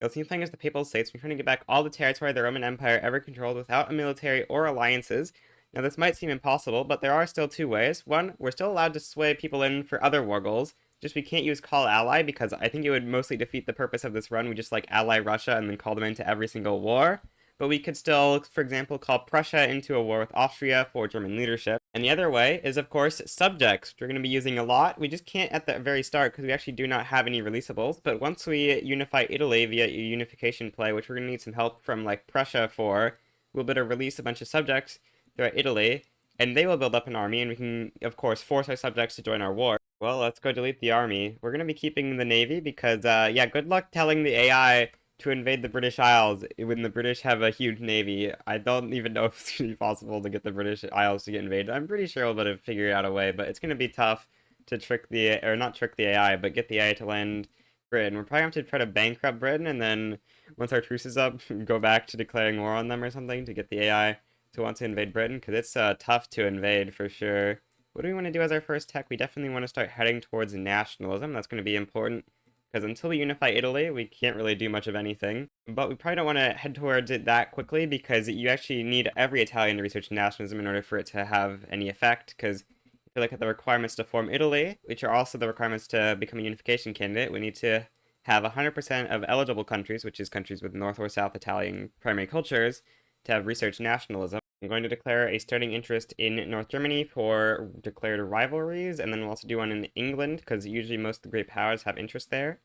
The same thing as the Papal States. We're trying to get back all the territory the Roman Empire ever controlled without a military or alliances. Now, this might seem impossible, but there are still two ways. One, we're still allowed to sway people in for other war goals. Just we can't use call ally because I think it would mostly defeat the purpose of this run. We just like ally Russia and then call them into every single war. But we could still, for example, call Prussia into a war with Austria for German leadership. And the other way is, of course, subjects, which we're going to be using a lot. We just can't at the very start because we actually do not have any releasables. But once we unify Italy via a unification play, which we're going to need some help from like Prussia for, we'll be able to release a bunch of subjects throughout Italy, and they will build up an army, and we can, of course, force our subjects to join our war. Well, let's go delete the army. We're going to be keeping the navy because, yeah, good luck telling the AI to invade the British Isles when the British have a huge navy. I don't even know if it's going to be possible to get the British Isles to get invaded. I'm pretty sure we'll be able to figure out a way, but it's going to be tough to trick the, or not trick the AI, but get the AI to land Britain. We're probably going to have to try to bankrupt Britain, and then once our truce is up, go back to declaring war on them or something to get the AI to want to invade Britain, because it's tough to invade for sure. What do we want to do as our first tech? We definitely want to start heading towards nationalism. That's going to be important, because until we unify Italy, we can't really do much of anything. But we probably don't want to head towards it that quickly, because you actually need every Italian to research nationalism in order for it to have any effect, because if you look at the requirements to form Italy, which are also the requirements to become a unification candidate, we need to have 100% of eligible countries, which is countries with North or South Italian primary cultures, to have research nationalism. I'm going to declare a starting interest in North Germany for declared rivalries, and then we'll also do one in England, because usually most of the great powers have interest there.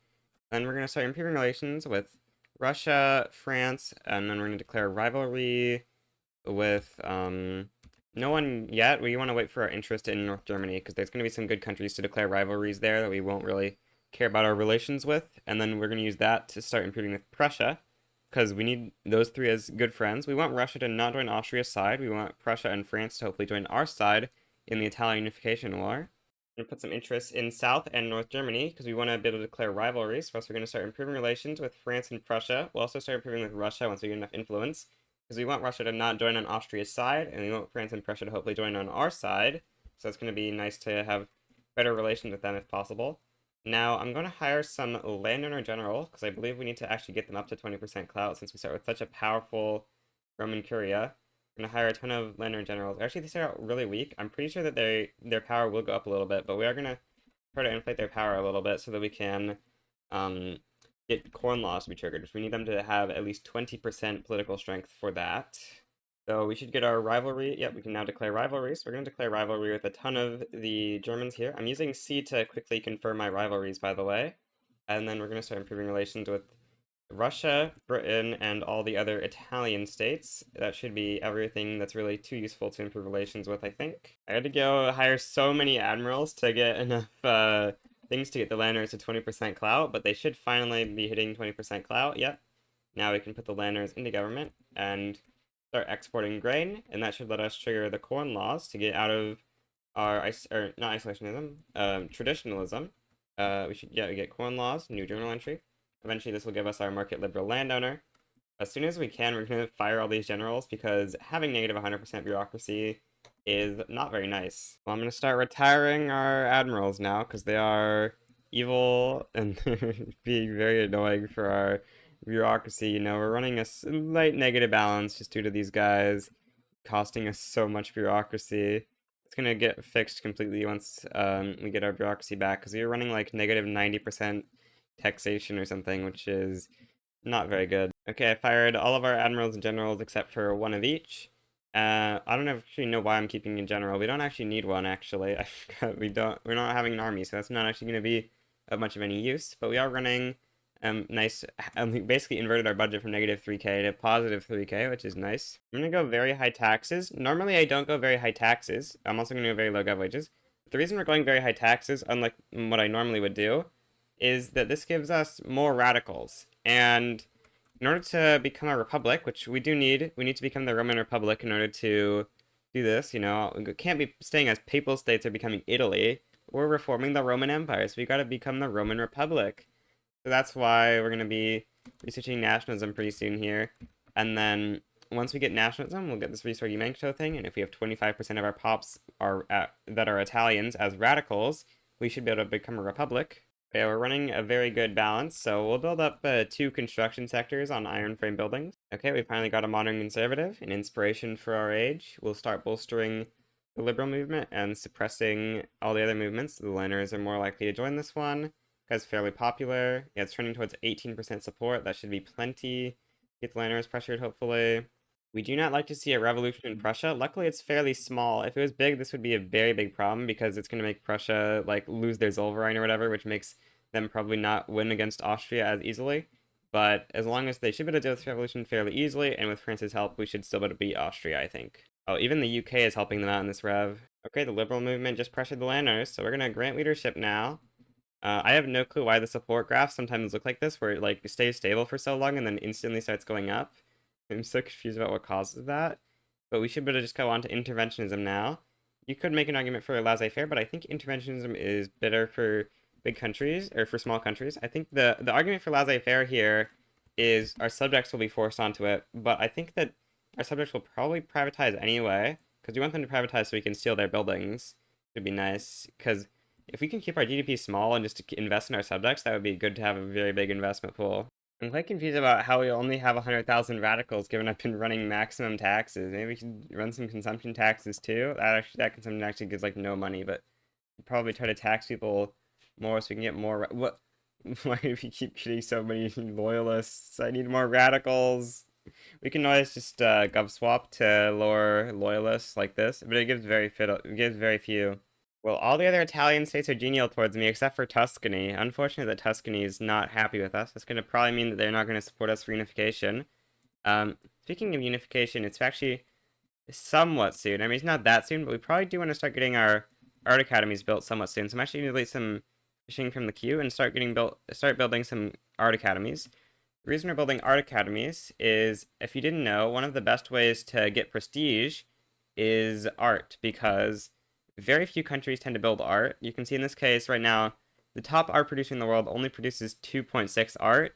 Then we're going to start improving relations with Russia, France, and then we're going to declare rivalry with no one yet. We want to wait for our interest in North Germany, because there's going to be some good countries to declare rivalries there that we won't really care about our relations with, and then we're going to use that to start improving with Prussia, because we need those three as good friends. We want Russia to not join Austria's side. We want Prussia and France to hopefully join our side in the Italian Unification War. We're going to put some interest in South and North Germany because we want to be able to declare rivalries. First, we're going to start improving relations with France and Prussia. We'll also start improving with Russia once we get enough influence, because we want Russia to not join on Austria's side, and we want France and Prussia to hopefully join on our side. So it's going to be nice to have better relations with them if possible. Now, I'm going to hire some landowner general, because I believe we need to actually get them up to 20% clout, since we start with such a powerful Roman Curia. I'm going to hire a ton of landowner generals. Actually, they start out really weak. I'm pretty sure that their power will go up a little bit, but we are going to try to inflate their power a little bit so that we can get corn laws to be triggered, which we need them to have at least 20% political strength for that. So we should get our rivalry. Yep, we can now declare rivalries. We're going to declare rivalry with a ton of the Germans here. I'm using C to quickly confirm my rivalries, by the way. And then we're going to start improving relations with Russia, Britain, and all the other Italian states. That should be everything that's really too useful to improve relations with, I think. I had to go hire so many admirals to get enough things to get the landowners to 20% clout, but they should finally be hitting 20% clout. Yep. Now we can put the landowners into government and start exporting grain, and that should let us trigger the corn laws to get out of our not isolationism, traditionalism. We should get corn laws, new journal entry. Eventually, this will give us our market liberal landowner. As soon as we can, we're going to fire all these generals because having negative 100% bureaucracy is not very nice. Well, I'm going to start retiring our admirals now because they are evil and being very annoying for our bureaucracy. You know, we're running a slight negative balance just due to these guys costing us so much bureaucracy. It's gonna get fixed completely once we get our bureaucracy back, because we were running like negative 90% taxation or something, which is not very good. Okay, I fired all of our admirals and generals except for one of each. I don't actually know why I'm keeping a general. We don't actually need one, actually. I forgot we're not having an army, so that's not actually going to be of much of any use. But we are running nice, we basically inverted our budget from negative 3k to positive 3k, which is nice. I'm going to go very high taxes. Normally, I don't go very high taxes. I'm also going to go very low gov wages. The reason we're going very high taxes, unlike what I normally would do, is that this gives us more radicals. And in order to become a republic, which we do need, we need to become the Roman Republic in order to do this. You know, we can't be staying as papal states or becoming Italy. We're reforming the Roman Empire, so we got to become the Roman Republic. So that's why we're going to be researching nationalism pretty soon here. And then once we get nationalism, we'll get this Risorgimento thing. And if we have 25% of our pops that are Italians as radicals, we should be able to become a republic. Yeah, we're running a very good balance, so we'll build up 2 construction sectors on iron frame buildings. Okay, we finally got a modern conservative, an inspiration for our age. We'll start bolstering the liberal movement and suppressing all the other movements. The laners are more likely to join this one, because it's fairly popular. Yeah, it's trending towards 18% support. That should be plenty. Get the laners pressured, hopefully. We do not like to see a revolution in Prussia. Luckily, it's fairly small. If it was big, this would be a very big problem because it's going to make Prussia like lose their Zollverein or whatever, which makes them probably not win against Austria as easily. But as long as they should be able to deal with this revolution fairly easily, and with France's help, we should still be able to beat Austria, I think. Oh, even the UK is helping them out in this rev. Okay, the liberal movement just pressured the landers, so we're going to grant leadership now. I have no clue why the support graphs sometimes look like this, where it like stays stable for so long and then instantly starts going up. I'm so confused about what causes that. But we should be able to just go on to interventionism now. You could make an argument for laissez-faire, but I think interventionism is better for big countries, or for small countries. I think the argument for laissez-faire here is our subjects will be forced onto it, but I think that our subjects will probably privatize anyway, because we want them to privatize so we can steal their buildings. It would be nice, because if we can keep our GDP small and just invest in our subjects, that would be good to have a very big investment pool. I'm quite confused about how we only have 100,000 radicals given I've been running maximum taxes. Maybe we should run some consumption taxes too. That consumption actually gives like no money, but probably try to tax people more so we can get more. What? Why do we keep getting so many loyalists? I need more radicals. We can always just gov swap to lower loyalists like this, but it gives very few. Well, all the other Italian states are genial towards me except for Tuscany. Unfortunately, that Tuscany is not happy with us. That's going to probably mean that they're not going to support us for unification. Speaking of unification, it's actually somewhat soon. I mean, it's not that soon, but we probably do want to start getting our art academies built somewhat soon. So I'm actually going to delete some fishing from the queue and start building some art academies. The reason we're building art academies is, if you didn't know, one of the best ways to get prestige is art, because very few countries tend to build art. You can see in this case right now, the top art producer in the world only produces 2.6 art.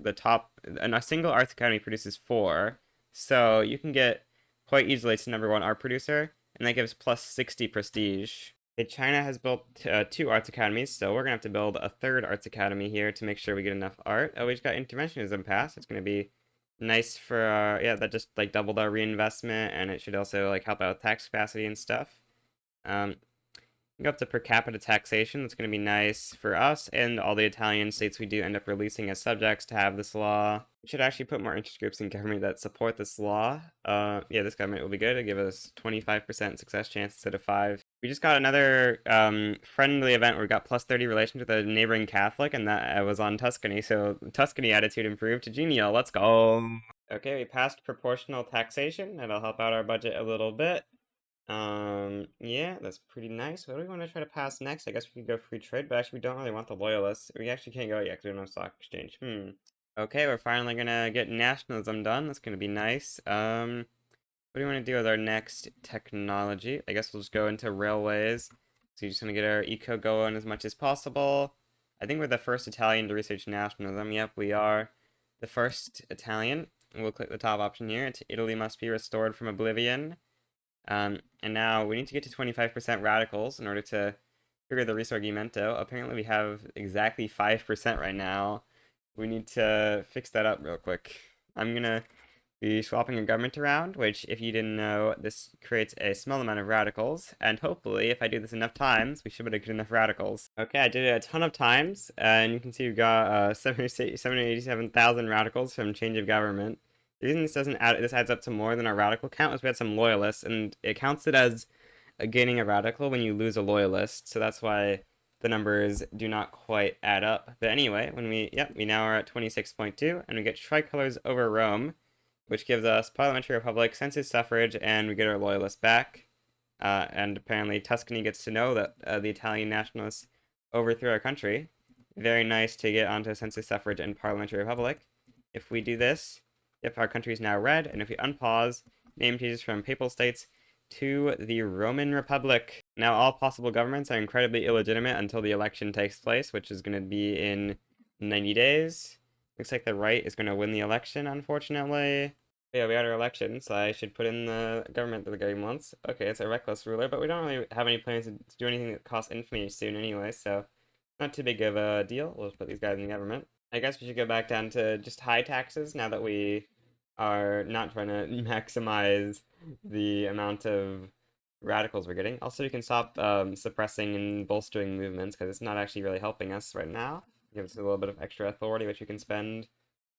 And a single arts academy produces 4. So you can get quite easily to #1 art producer, and that gives plus 60 prestige. China has built 2 arts academies, so we're gonna have to build a 3rd arts academy here to make sure we get enough art. Oh, we just got interventionism passed. It's gonna be nice for our, yeah, that just like doubled our reinvestment, and it should also like help out with tax capacity and stuff. Go up to per capita taxation. That's going to be nice for us and all the Italian states we do end up releasing as subjects to have this law. We should actually put more interest groups in government that support this law. Yeah, this government will be good. It'll give us 25% success chance instead of 5. We just got another friendly event where we got plus 30 relations with a neighboring Catholic, and that was on Tuscany. So Tuscany attitude improved to genial. Let's go. Okay, we passed proportional taxation. That'll help out our budget a little bit. Yeah, that's pretty nice. What do we want to try to pass next? I guess we could go free trade, but actually we don't really want the loyalists. We actually can't go yet because we don't have stock exchange. Okay, we're finally gonna get nationalism done. That's gonna be nice. What do you want to do with our next technology? I guess we'll just go into railways. So you're just gonna get our eco going as much as possible. I think we're the first Italian to research nationalism. Yep, we are the first Italian. We'll click the top option here. Italy must be restored from oblivion. And now we need to get to 25% radicals in order to trigger the risorgimento. Apparently we have exactly 5% right now. We need to fix that up real quick. I'm gonna be swapping a government around, which, if you didn't know, this creates a small amount of radicals, and hopefully, if I do this enough times, we should be able to get enough radicals. Okay, I did it a ton of times, and you can see we've got 787,000 radicals from change of government. The reason this adds up to more than our radical count is we had some loyalists, and it counts it as gaining a radical when you lose a loyalist, so that's why the numbers do not quite add up. But anyway, we now are at 26.2, and we get tricolors over Rome, which gives us parliamentary republic, census suffrage, and we get our loyalists back. And apparently Tuscany gets to know that the Italian nationalists overthrew our country. Very nice to get onto census suffrage and parliamentary republic. If we do this, if our country is now red, and if we unpause, name changes from papal states to the Roman Republic. Now all possible governments are incredibly illegitimate until the election takes place, which is going to be in 90 days. Looks like the right is going to win the election, unfortunately. Yeah, we had our election, so I should put in the government that the game wants. Okay, it's a reckless ruler, but we don't really have any plans to do anything that costs infamy soon anyway, so Not too big of a deal. We'll just put these guys in the government. I guess we should go back down to just high taxes now that we are not trying to maximize the amount of radicals we're getting. Also, we can stop suppressing and bolstering movements because it's not actually really helping us right now. Gives us a little bit of extra authority, which we can spend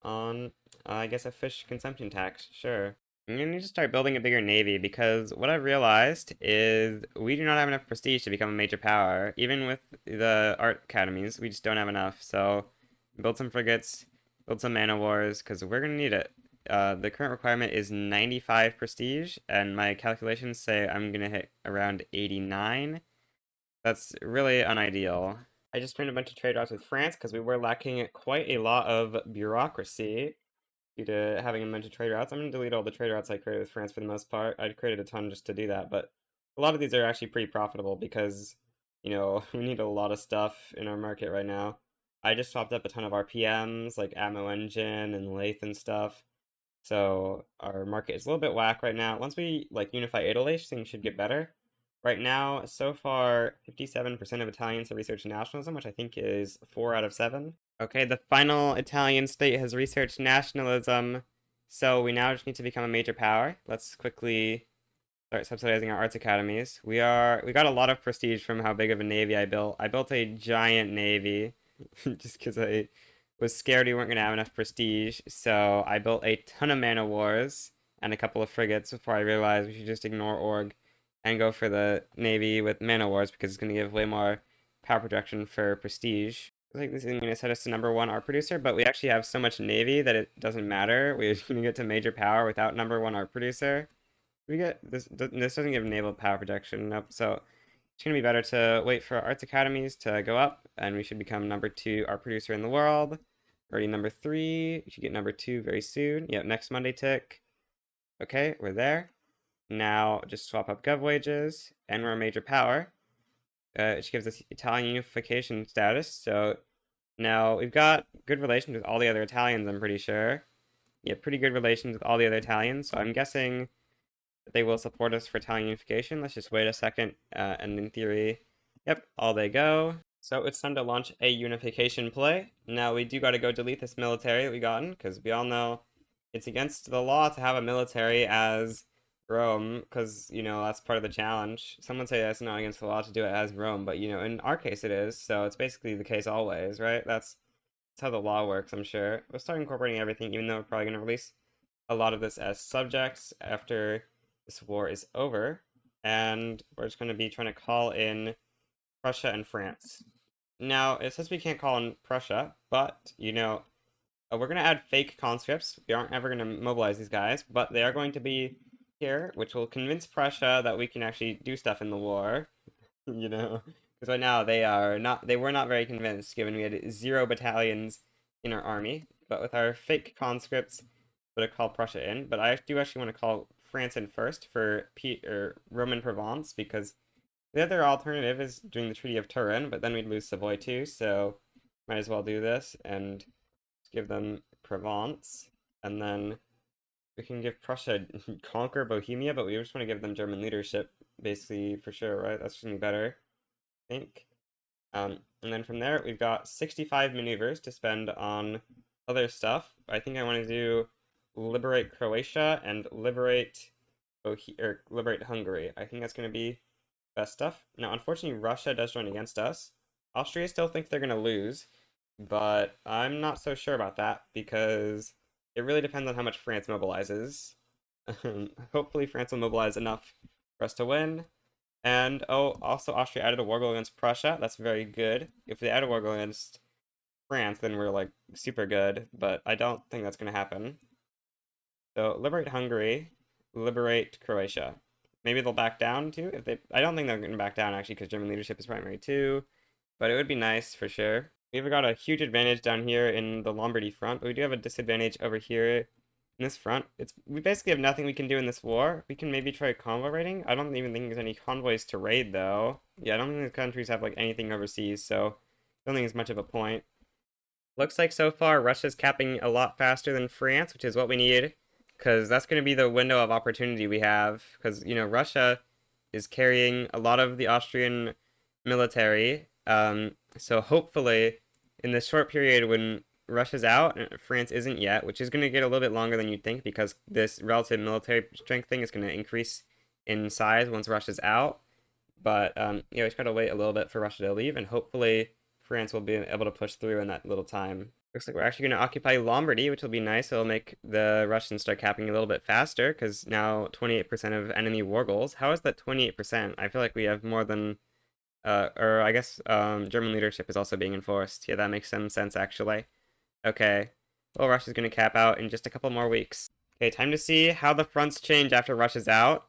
on, I guess, a fish consumption tax. Sure. I'm gonna need to start building a bigger navy because what I've realized is we do not have enough prestige to become a major power. Even with the art academies, we just don't have enough. So, build some frigates, build some man o' wars, because we're gonna need it. The current requirement is 95 prestige, and my calculations say I'm gonna hit around 89. That's really unideal. I just made a bunch of trade routes with France because we were lacking quite a lot of bureaucracy due to having a bunch of trade routes. I'm going to delete all the trade routes I created with France for the most part. I created a ton just to do that, but a lot of these are actually pretty profitable because, we need a lot of stuff in our market right now. I just swapped up a ton of RPMs, like ammo engine and lathe and stuff. So our market is a little bit whack right now. Once we unify Italy, things should get better. Right now, so far, 57% of Italians have researched nationalism, which I think is 4 out of 7. Okay, the final Italian state has researched nationalism, so we now just need to become a major power. Let's quickly start subsidizing our arts academies. We got a lot of prestige from how big of a navy I built. I built a giant navy just because I was scared we weren't going to have enough prestige, so I built a ton of man o' wars and a couple of frigates before I realized we should just ignore org and go for the navy with man o' wars because it's going to give way more power projection for prestige. I think this is going to set us to #1 art producer, but we actually have so much navy that it doesn't matter. We're going to get to major power without #1 art producer. We get this. This doesn't give naval power projection. Nope. So it's gonna be better to wait for arts academies to go up, and we should become #2 art producer in the world. Already #3. We should get #2 very soon. Yep. Next Monday tick. Okay, we're there. Now just swap up gov wages, and we're a major power. Which gives us Italian unification status. So now we've got good relations with all the other Italians. I'm pretty sure. Yeah, pretty good relations with all the other Italians. So I'm guessing they will support us for Italian unification. Let's just wait a second, and in theory, yep, all they go. So it's time to launch a unification play. Now we do gotta go delete this military that we gotten, because we all know it's against the law to have a military as Rome, because, that's part of the challenge. Someone say that's not against the law to do it as Rome, but, in our case it is, so it's basically the case always, right? That's how the law works, I'm sure. We'll start incorporating everything, even though we're probably gonna release a lot of this as subjects after this war is over, and we're just going to be trying to call in Prussia and France. Now, it says we can't call in Prussia, but, we're going to add fake conscripts. We aren't ever going to mobilize these guys, but they are going to be here, which will convince Prussia that we can actually do stuff in the war, because right now they were not very convinced, given we had 0 battalions in our army, but with our fake conscripts, would have called Prussia in, but I do actually want to call France in first for Roman Provence, because the other alternative is doing the Treaty of Turin, but then we'd lose Savoy too, so might as well do this and give them Provence, and then we can give Prussia conquer Bohemia, but we just want to give them German leadership, basically, for sure, right? That's gonna be better, I think. And then from there, we've got 65 maneuvers to spend on other stuff. I think I want to do liberate Croatia and liberate Hungary. I think that's going to be best stuff. Now, unfortunately, Russia does run against us. Austria still thinks they're going to lose, but I'm not so sure about that because it really depends on how much France mobilizes. Hopefully, France will mobilize enough for us to win. And, also Austria added a war goal against Prussia. That's very good. If they add a war goal against France, then we're, super good. But I don't think that's going to happen. So, liberate Hungary. Liberate Croatia. Maybe they'll back down, too. I don't think they're going to back down, actually, because German leadership is primary, too. But it would be nice, for sure. We've got a huge advantage down here in the Lombardy front, but we do have a disadvantage over here in this front. We basically have nothing we can do in this war. We can maybe try convoy raiding. I don't even think there's any convoys to raid, though. Yeah, I don't think the countries have, anything overseas, so I don't think it's much of a point. Looks like so far Russia's capping a lot faster than France, which is what we need, because that's going to be the window of opportunity we have, because, Russia is carrying a lot of the Austrian military, So hopefully, in this short period when Russia's out and France isn't yet, which is going to get a little bit longer than you'd think because this relative military strength thing is going to increase in size once Russia's out. But yeah, we just gotta wait a little bit for Russia to leave, and hopefully France will be able to push through in that little time. Looks like we're actually gonna occupy Lombardy, which will be nice. It'll make the Russians start capping a little bit faster, because now 28% of enemy war goals. How is that 28%? I feel like we have more than, or I guess German leadership is also being enforced. Yeah, that makes some sense actually. Okay, well Russia's gonna cap out in just a couple more weeks. Okay, time to see how the fronts change after Russia's out.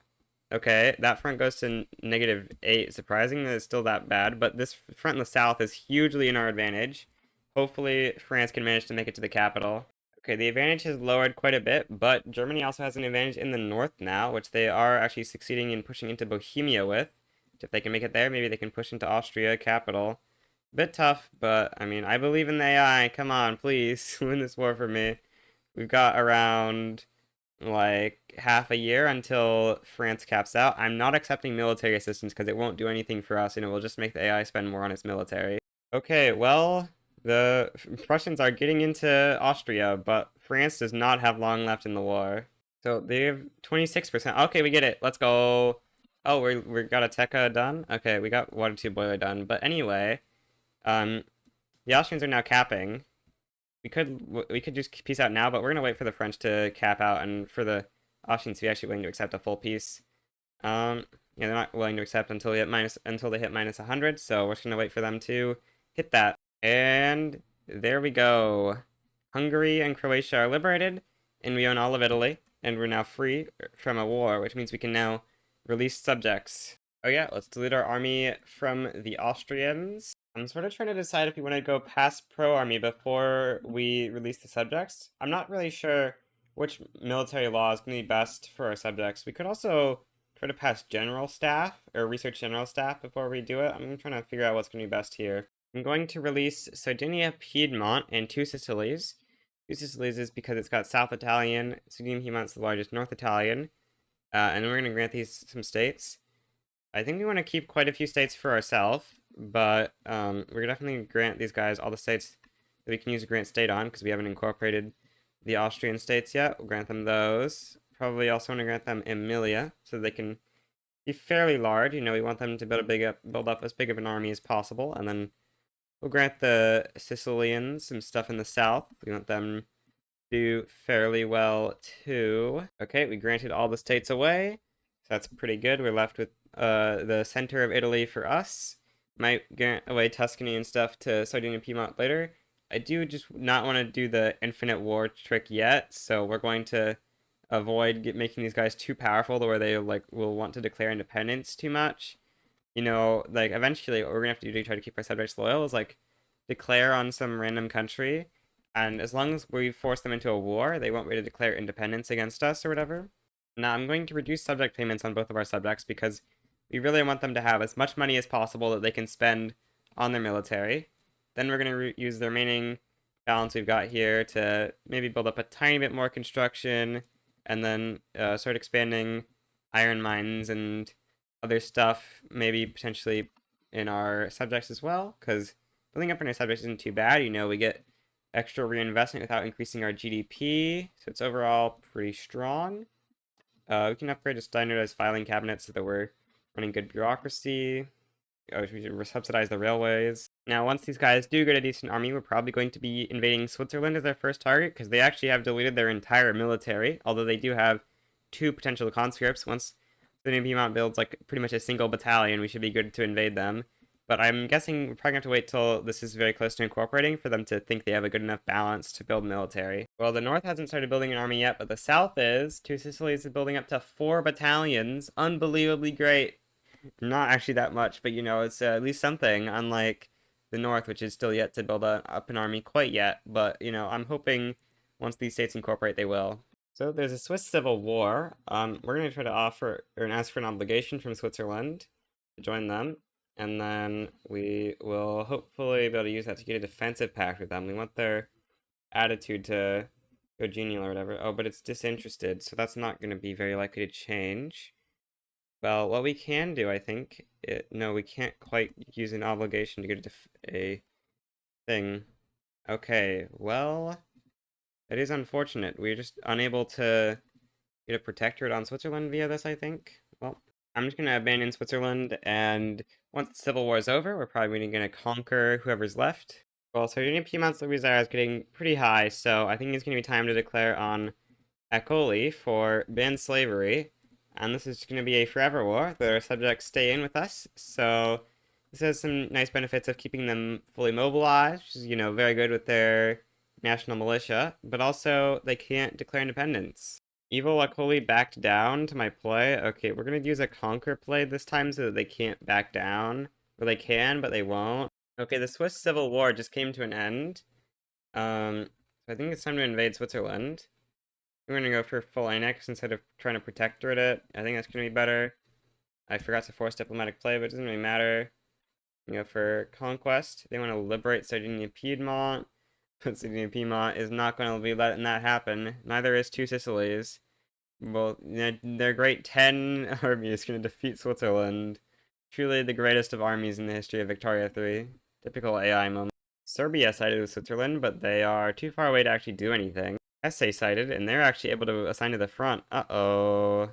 Okay, that front goes to -8. Surprising that it's still that bad, but this front in the south is hugely in our advantage. Hopefully, France can manage to make it to the capital. Okay, the advantage has lowered quite a bit, but Germany also has an advantage in the north now, which they are actually succeeding in pushing into Bohemia with. If they can make it there, maybe they can push into Austria, capital. Bit tough, but I mean, I believe in the AI. Come on, please, win this war for me. We've got around like half a year until France caps out. I'm not accepting military assistance because it won't do anything for us and it will just make the AI spend more on its military. Okay, well, the Prussians are getting into Austria, but France does not have long left in the war. So they have 26%. Okay, we get it. Let's go. Oh, we got a Tekka done? Okay, we got water tube boiler done. But anyway, um, the Austrians are now capping. We could just peace out now, but we're gonna wait for the French to cap out and for the Austrians to be actually willing to accept a full peace. Yeah, they're not willing to accept until they hit minus 100, so we're just gonna wait for them to hit that. And there we go. Hungary and Croatia are liberated, and we own all of Italy, and we're now free from a war, which means we can now release subjects. Oh yeah, let's delete our army from the Austrians. I'm sort of trying to decide if we want to go past pro army before we release the subjects. I'm not really sure which military law is going to be best for our subjects. We could also try to pass general staff or research general staff before we do it. I'm trying to figure out what's going to be best here. I'm going to release Sardinia, Piedmont, and two Sicilies. Two Sicilies is because it's got South Italian. Sardinia, Piedmont's the largest North Italian. And we're going to grant these some states. I think we want to keep quite a few states for ourselves, but we're definitely grant these guys all the states that we can use a grant state on, because we haven't incorporated the Austrian states yet. We'll grant them those. Probably also want to grant them Emilia, so they can be fairly large. You know, we want them to build up as big of an army as possible, and then we'll grant the Sicilians some stuff in the south. We want them to do fairly well too. Okay, we granted all the states away, so that's pretty good. We're left with the center of Italy for us. Might grant away Tuscany and stuff to Sardinia and Piedmont later. I do just not want to do the infinite war trick yet, so we're going to avoid making these guys too powerful to where they will want to declare independence too much. You know, like eventually what we're gonna have to do to try to keep our subjects loyal is like declare on some random country, and as long as we force them into a war, they won't be able to declare independence against us or whatever. Now I'm going to reduce subject payments on both of our subjects because we really want them to have as much money as possible that they can spend on their military. Then we're going to use the remaining balance we've got here to maybe build up a tiny bit more construction, and then start expanding iron mines and other stuff, maybe potentially in our subjects as well, because building up in our subjects isn't too bad. You know, we get extra reinvestment without increasing our GDP, so it's overall pretty strong. We can upgrade to standardized filing cabinets so that we're running good bureaucracy. We should subsidize the railways. Now, once these guys do get a decent army, we're probably going to be invading Switzerland as their first target, because they actually have deleted their entire military, although they do have two potential conscripts. Once the new Piedmont builds like pretty much a single battalion, we should be good to invade them. But I'm guessing we're probably going to have to wait till this is very close to incorporating for them to think they have a good enough balance to build military. Well, the North hasn't started building an army yet, but the South is. Two Sicilies is building up to 4 battalions. Unbelievably great. Not actually that much, but you know, it's at least something, unlike the North, which is still yet to build up an army quite yet. But, you know, I'm hoping once these states incorporate, they will. So there's a Swiss civil war. We're going to try to offer or ask for an obligation from Switzerland to join them. And then we will hopefully be able to use that to get a defensive pact with them. We want their attitude to go genial or whatever. Oh, but it's disinterested, so that's not going to be very likely to change. Well, what we can do, I think, no, we can't quite use an obligation to get a thing. Okay, well, it is unfortunate. We're just unable to get a protectorate on Switzerland via this, I think. Well, I'm just going to abandon Switzerland, and once the Civil War is over, we're probably going to conquer whoever's left. Well, Sardinia, Piedmont, Louisiana is getting pretty high, so I think it's going to be time to declare on Ecoli for ban slavery. And this is going to be a forever war. Their subjects stay in with us, so this has some nice benefits of keeping them fully mobilized, which is, very good with their national militia, but also they can't declare independence. Evil Ecoli backed down to my play. Okay, we're going to use a conquer play this time so that they can't back down. Or they can, but they won't. Okay, the Swiss Civil War just came to an end. So I think it's time to invade Switzerland. We're gonna go for full annex instead of trying to protectorate it. I think that's gonna be better. I forgot to force diplomatic play, but it doesn't really matter. For conquest, they want to liberate Sardinia Piedmont, but Sardinia Piedmont is not going to be letting that happen. Neither is Two Sicilies. Well, their great 10 army is going to defeat Switzerland. Truly the greatest of armies in the history of Victoria 3. Typical AI moment. Serbia sided with Switzerland, but they are too far away to actually do anything. Hesse sided, and they're actually able to assign to the front. Uh-oh.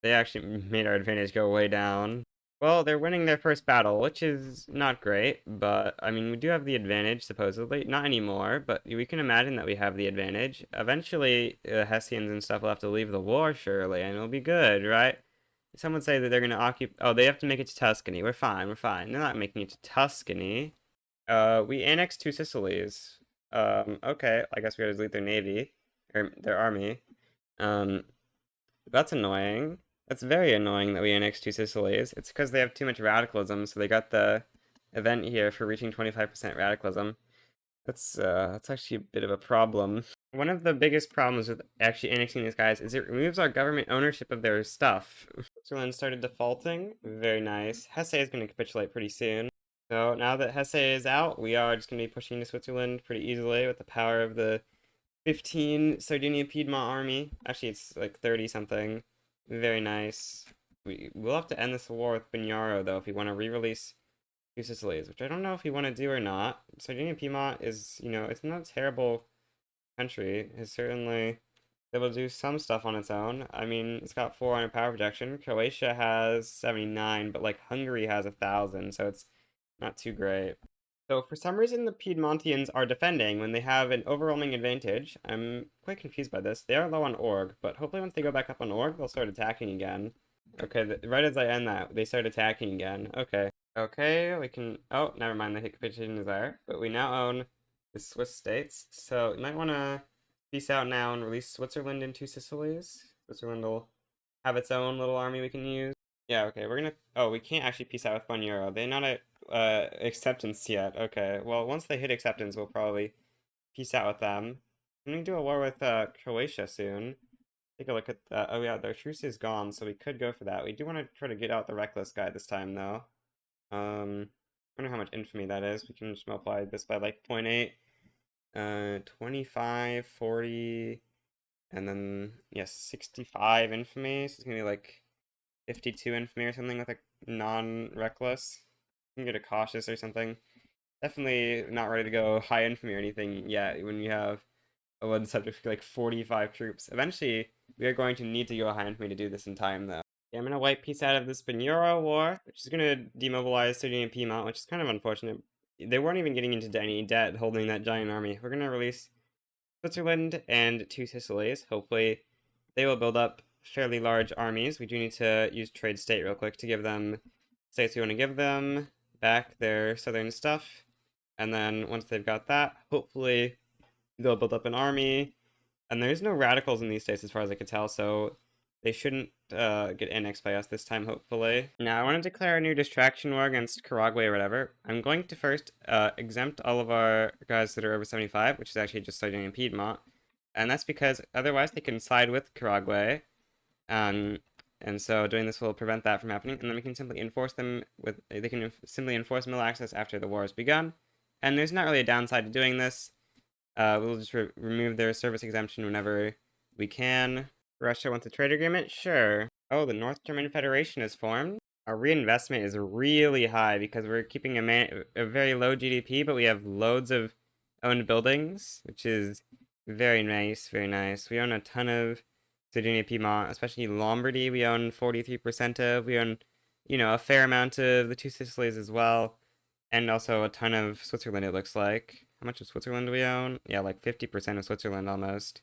They actually made our advantage go way down. Well, they're winning their first battle, which is not great, but, I mean, we do have the advantage, supposedly. Not anymore, but we can imagine that we have the advantage. Eventually, Hessians and stuff will have to leave the war, surely, and it'll be good, right? Some would say that they're going to occupy... Oh, they have to make it to Tuscany. We're fine, we're fine. They're not making it to Tuscany. We annexed Two Sicilies. Okay, I guess we gotta delete their navy, or their army. That's annoying. That's very annoying that we annexed Two Sicilies. It's because they have too much radicalism, so they got the event here for reaching 25% radicalism. That's actually a bit of a problem. One of the biggest problems with actually annexing these guys is it removes our government ownership of their stuff. Switzerland started defaulting. Very nice. Hesse is going to capitulate pretty soon. So now that Hesse is out, we are just going to be pushing to Switzerland pretty easily with the power of the 15 Sardinia Piedmont army. Actually, it's like 30 something. Very nice. We'll have to end this war with Bagnaro, though, if we want to re-release Two Sicilies, which I don't know if we want to do or not. Sardinia Piedmont is, it's not a terrible country. It's certainly able to do some stuff on its own. I mean, it's got 400 power projection. Croatia has 79, but, like, Hungary has 1,000, so it's not too great. So for some reason the Piedmontians are defending when they have an overwhelming advantage. I'm quite confused by this. They are low on org, but hopefully once they go back up on org, they'll start attacking again. Okay, right as I end that, they start attacking again. Okay. Okay, we can... Oh, never mind, the hit capitulation is there. But we now own the Swiss states, so you might want to peace out now and release Switzerland into Sicilies. Switzerland will have its own little army we can use. Yeah, okay, we're gonna... Oh, we can't actually peace out with Bagnaro. They're not at acceptance yet. Okay, well, once they hit acceptance, we'll probably peace out with them. I'm gonna do a war with Croatia soon. Take a look at that. Oh yeah, their truce is gone, so we could go for that. We do want to try to get out the reckless guy this time, though. I wonder how much infamy that is. We can just multiply this by like 0.8. 25, 40, and then, yes, 65 infamy. So it's gonna be like 52 infamy or something with a non-reckless. You can get a cautious or something. Definitely not ready to go high infamy or anything yet when you have a one subject for like 45 troops. Eventually, we are going to need to go high infamy to do this in time, though. Yeah, I'm going to wipe peace out of this Bagnaro war, which is going to demobilize Sardinia and Piedmont, which is kind of unfortunate. They weren't even getting into any debt holding that giant army. We're going to release Switzerland and Two Sicilies. Hopefully, they will build up fairly large armies. We do need to use trade state real quick to give them states we want to give them back their southern stuff. And then once they've got that, hopefully they'll build up an army. And there's no radicals in these states as far as I could tell, so they shouldn't get annexed by us this time, hopefully. Now, I want to declare a new distraction war against Caragway or whatever. I'm going to first exempt all of our guys that are over 75, which is actually just Sardinia and Piedmont. And that's because otherwise they can side with Caragway. And so doing this will prevent that from happening, and then we can simply enforce them with, they can simply enforce mill access after the war has begun. And there's not really a downside to doing this. We'll just remove their service exemption whenever we can. Russia wants a trade agreement? Sure. Oh, the North German Federation is formed. Our reinvestment is really high because we're keeping a very low GDP, but we have loads of owned buildings, which is very nice, very nice. We own a ton of Sardinia, Piedmont, especially Lombardy. We own 43% of. We own, a fair amount of the Two Sicilies as well, and also a ton of Switzerland, it looks like. How much of Switzerland do we own? Yeah, like 50% of Switzerland almost.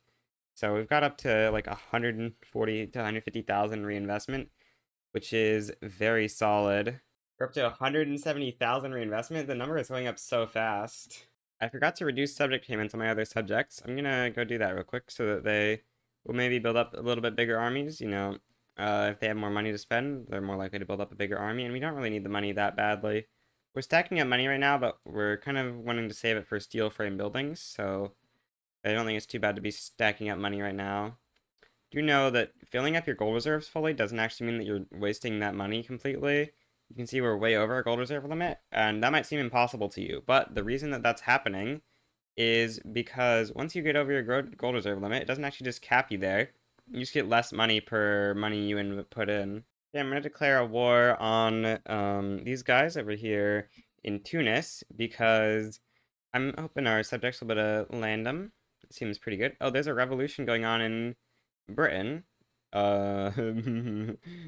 So we've got up to like 140 to 150,000 reinvestment, which is very solid. We're up to 170,000 reinvestment. The number is going up so fast. I forgot to reduce subject payments on my other subjects. I'm gonna go do that real quick so that they will maybe build up a little bit bigger armies. If they have more money to spend, they're more likely to build up a bigger army, and we don't really need the money that badly. We're stacking up money right now, but we're kind of wanting to save it for steel frame buildings, so I don't think it's too bad to be stacking up money right now. Do you know that filling up your gold reserves fully doesn't actually mean that you're wasting that money completely? You can see we're way over our gold reserve limit, and that might seem impossible to you, but the reason that that's happening is because once you get over your gold reserve limit, it doesn't actually just cap you there. You just get less money per money you put in. Yeah, I'm going to declare a war on these guys over here in Tunis because I'm hoping our subjects will be able to land them. It seems pretty good. Oh, there's a revolution going on in Britain. Uh,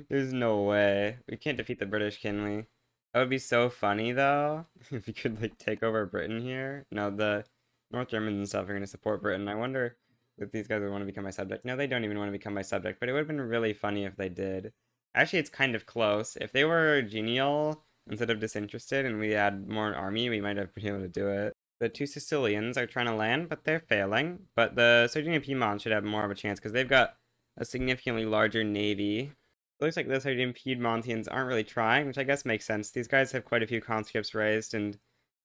there's no way. We can't defeat the British, can we? That would be so funny, though, if we could, like, take over Britain here. No, the North Germans and stuff are going to support Britain. I wonder if these guys would want to become my subject. No, they don't even want to become my subject, but it would have been really funny if they did. Actually, it's kind of close. If they were genial instead of disinterested and we had more army, we might have been able to do it. The two Sicilians are trying to land, but they're failing. But the Sardinia Piedmont should have more of a chance because they've got a significantly larger navy. It looks like the Sardinia Piedmontians aren't really trying, which I guess makes sense. These guys have quite a few conscripts raised and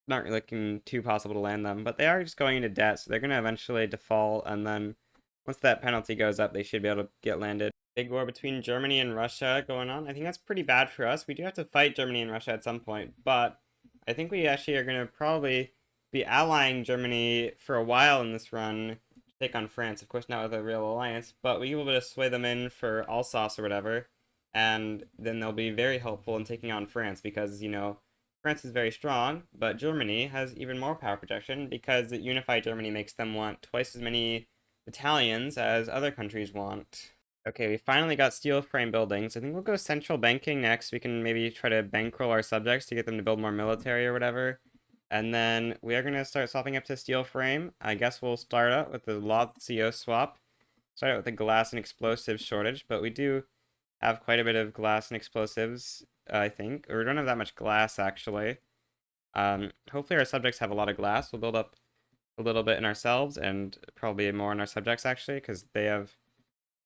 not really looking too possible to land them. But they are just going into debt, so they're going to eventually default. And then once that penalty goes up, they should be able to get landed. Big war between Germany and Russia going on. I think that's pretty bad for us. We do have to fight Germany and Russia at some point, but I think we actually are going to probably be allying Germany for a while in this run to take on France. Of course, not with a real alliance, but we will be able to sway them in for Alsace or whatever, and then they'll be very helpful in taking on France because, France is very strong, but Germany has even more power projection because unified Germany makes them want twice as many battalions as other countries want. Okay, we finally got steel frame buildings. I think we'll go central banking next. We can maybe try to bankroll our subjects to get them to build more military or whatever. And then we are going to start swapping up to steel frame. I guess we'll start out with the Lazio swap. Start out with the glass and explosives shortage, but we do have quite a bit of glass and explosives, I think. Or we don't have that much glass, actually. Hopefully our subjects have a lot of glass. We'll build up a little bit in ourselves and probably more in our subjects, actually, because they have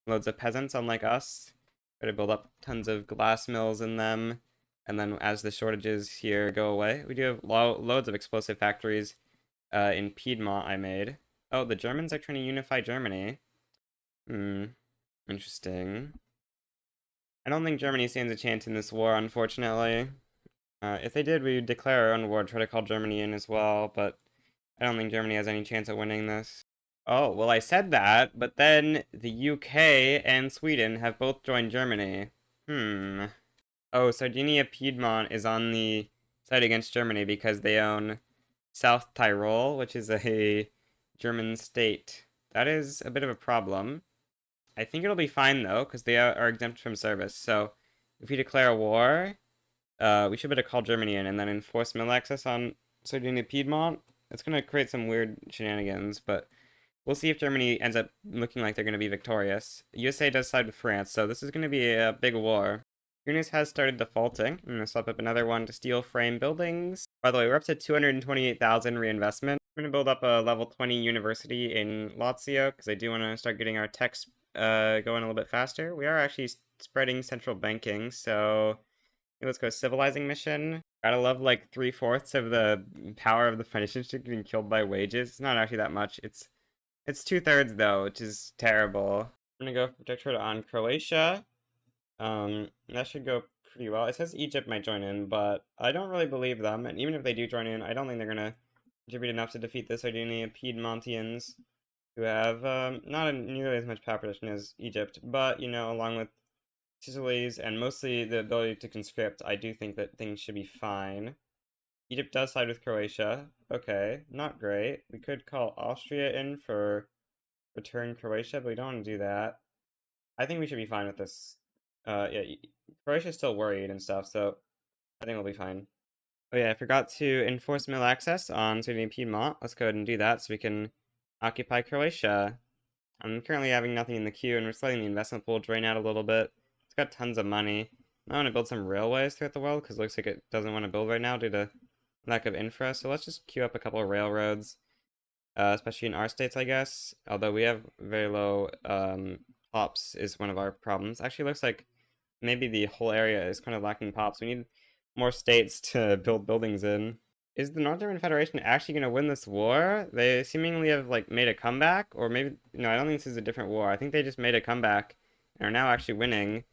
loads of peasants, unlike us. Try to build up tons of glass mills in them. And then as the shortages here go away, we do have loads of explosive factories in Piedmont I made. Oh, the Germans are trying to unify Germany. Interesting. I don't think Germany stands a chance in this war, unfortunately. If they did, we would declare our own war, try to call Germany in as well, but I don't think Germany has any chance of winning this. Oh, well, I said that, but then the UK and Sweden have both joined Germany. Oh, Sardinia Piedmont is on the side against Germany because they own South Tyrol, which is a German state. That is a bit of a problem. I think it'll be fine, though, because they are exempt from service. So if we declare a war, we should be able to call Germany in and then enforce mill access on Sardinia Piedmont. It's going to create some weird shenanigans, but we'll see if Germany ends up looking like they're going to be victorious. USA does side with France, so this is going to be a big war. Tunis has started defaulting. I'm going to swap up another one to steel frame buildings. By the way, we're up to 228,000 reinvestment. I'm going to build up a level 20 university in Lazio because I do want to start getting our techs going a little bit faster. We are actually spreading central banking, so let's go civilizing mission. Gotta love like 3/4 of the power of the Phoenicians getting killed by wages. It's not actually that much. It's 2/3 though, which is terrible. I'm gonna go protectorate on Croatia. That should go pretty well. It says Egypt might join in, but I don't really believe them. And even if they do join in, I don't think they're gonna contribute enough to defeat the Sardinia Piedmontians, who have not nearly as much power position as Egypt. But along with Sicily's, and mostly the ability to conscript, I do think that things should be fine. Egypt does side with Croatia. Okay, not great. We could call Austria in for return Croatia, but we don't want to do that. I think we should be fine with this. Yeah, Croatia's still worried and stuff, so I think we'll be fine. Oh yeah, I forgot to enforce mill access on Sardinia and Piedmont. Let's go ahead and do that so we can occupy Croatia. I'm currently having nothing in the queue, and we're letting the investment pool drain out a little bit. It's got tons of money. I want to build some railways throughout the world, because it looks like it doesn't want to build right now due to lack of infra, so let's just queue up a couple of railroads, especially in our states, I guess. Although we have very low, pops is one of our problems. Actually, looks like maybe the whole area is kind of lacking pops. We need more states to build buildings in. Is the North German Federation actually going to win this war? They seemingly have like made a comeback, or maybe no, I don't think this is a different war. I think they just made a comeback and are now actually winning.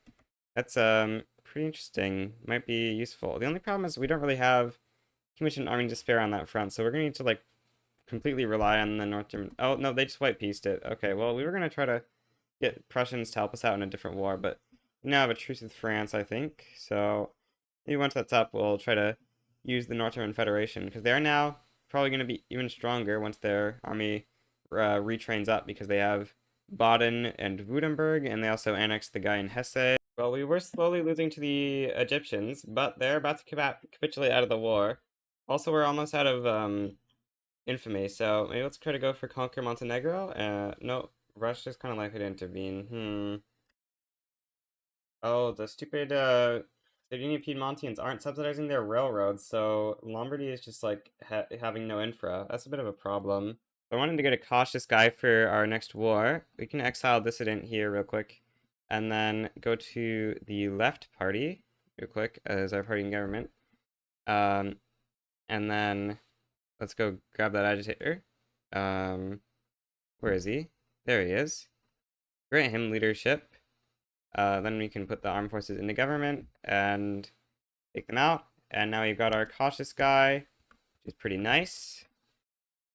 That's pretty interesting. Might be useful. The only problem is we don't really have too much an army to spare on that front, so we're gonna need to like completely rely on the North German. Oh no, they just white pieced it. Okay, well we were gonna try to get Prussians to help us out in a different war, but we now have a truce with France, I think. So maybe once that's up, we'll try to use the North German Federation, because they are now probably going to be even stronger once their army retrains up, because they have Baden and Württemberg, and they also annexed the guy in Hesse. Well, we were slowly losing to the Egyptians, but they're about to capitulate out of the war. Also, we're almost out of infamy, so maybe let's try to go for conquer Montenegro. No, Russia's kind of likely to intervene. Oh, the stupid Sardinia Piedmontans aren't subsidizing their railroads, so Lombardy is just like having no infra. That's a bit of a problem. I wanted to get a cautious guy for our next war. We can exile dissident here real quick, and then go to the left party real quick as our party in government. Um, and then let's go grab that agitator. Where is he? There he is. Grant him leadership. Then we can put the armed forces into government and take them out. And now we've got our cautious guy, which is pretty nice.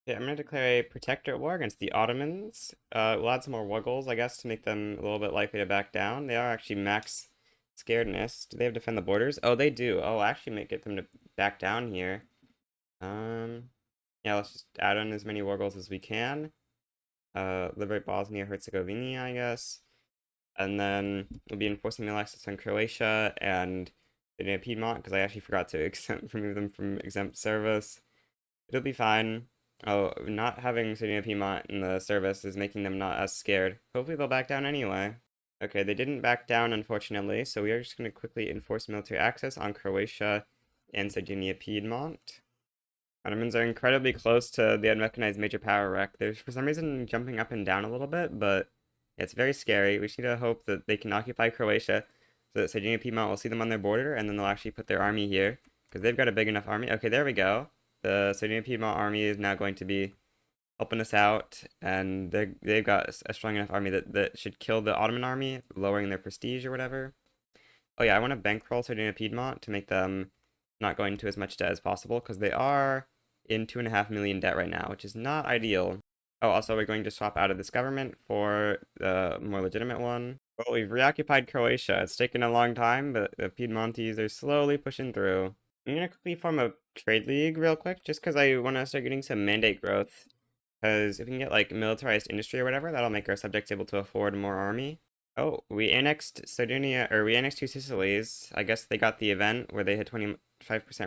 Okay, I'm going to declare a protectorate war against the Ottomans. We'll add some more wuggles, I guess, to make them a little bit likely to back down. They are actually max scaredness. Do they have defend the borders? Oh, they do. Oh, I'll actually get them to back down here. Yeah, let's just add on as many wuggles as we can. Liberate Bosnia-Herzegovina, I guess. And then we'll be enforcing the access on Croatia and Piedmont, because I actually forgot to remove them from exempt service. It'll be fine. Oh, not having Sardinia Piedmont in the service is making them not as scared. Hopefully they'll back down anyway. Okay, they didn't back down, unfortunately, so we are just going to quickly enforce military access on Croatia and Sardinia Piedmont. Ottomans are incredibly close to the unrecognized major power wreck. They're for some reason jumping up and down a little bit, but it's very scary. We just need to hope that they can occupy Croatia so that Sardinia Piedmont will see them on their border, and then they'll actually put their army here, because they've got a big enough army. Okay, there we go. The Sardinia Piedmont army is now going to be helping us out, and they've got a strong enough army that should kill the Ottoman army, lowering their prestige or whatever. Oh yeah, I want to bankroll Sardinia Piedmont to make them not go into as much debt as possible, because they are in 2.5 million debt right now, which is not ideal. Oh, also we're going to swap out of this government for the more legitimate one. Well, we've reoccupied Croatia. It's taken a long time, but the Piedmontese are slowly pushing through. I'm gonna quickly form a trade league real quick, just because I want to start getting some mandate growth. Because if we can get like militarized industry or whatever, that'll make our subjects able to afford more army. Oh, we annexed Sardinia, or we annexed two Sicilies. I guess they got the event where they had 25%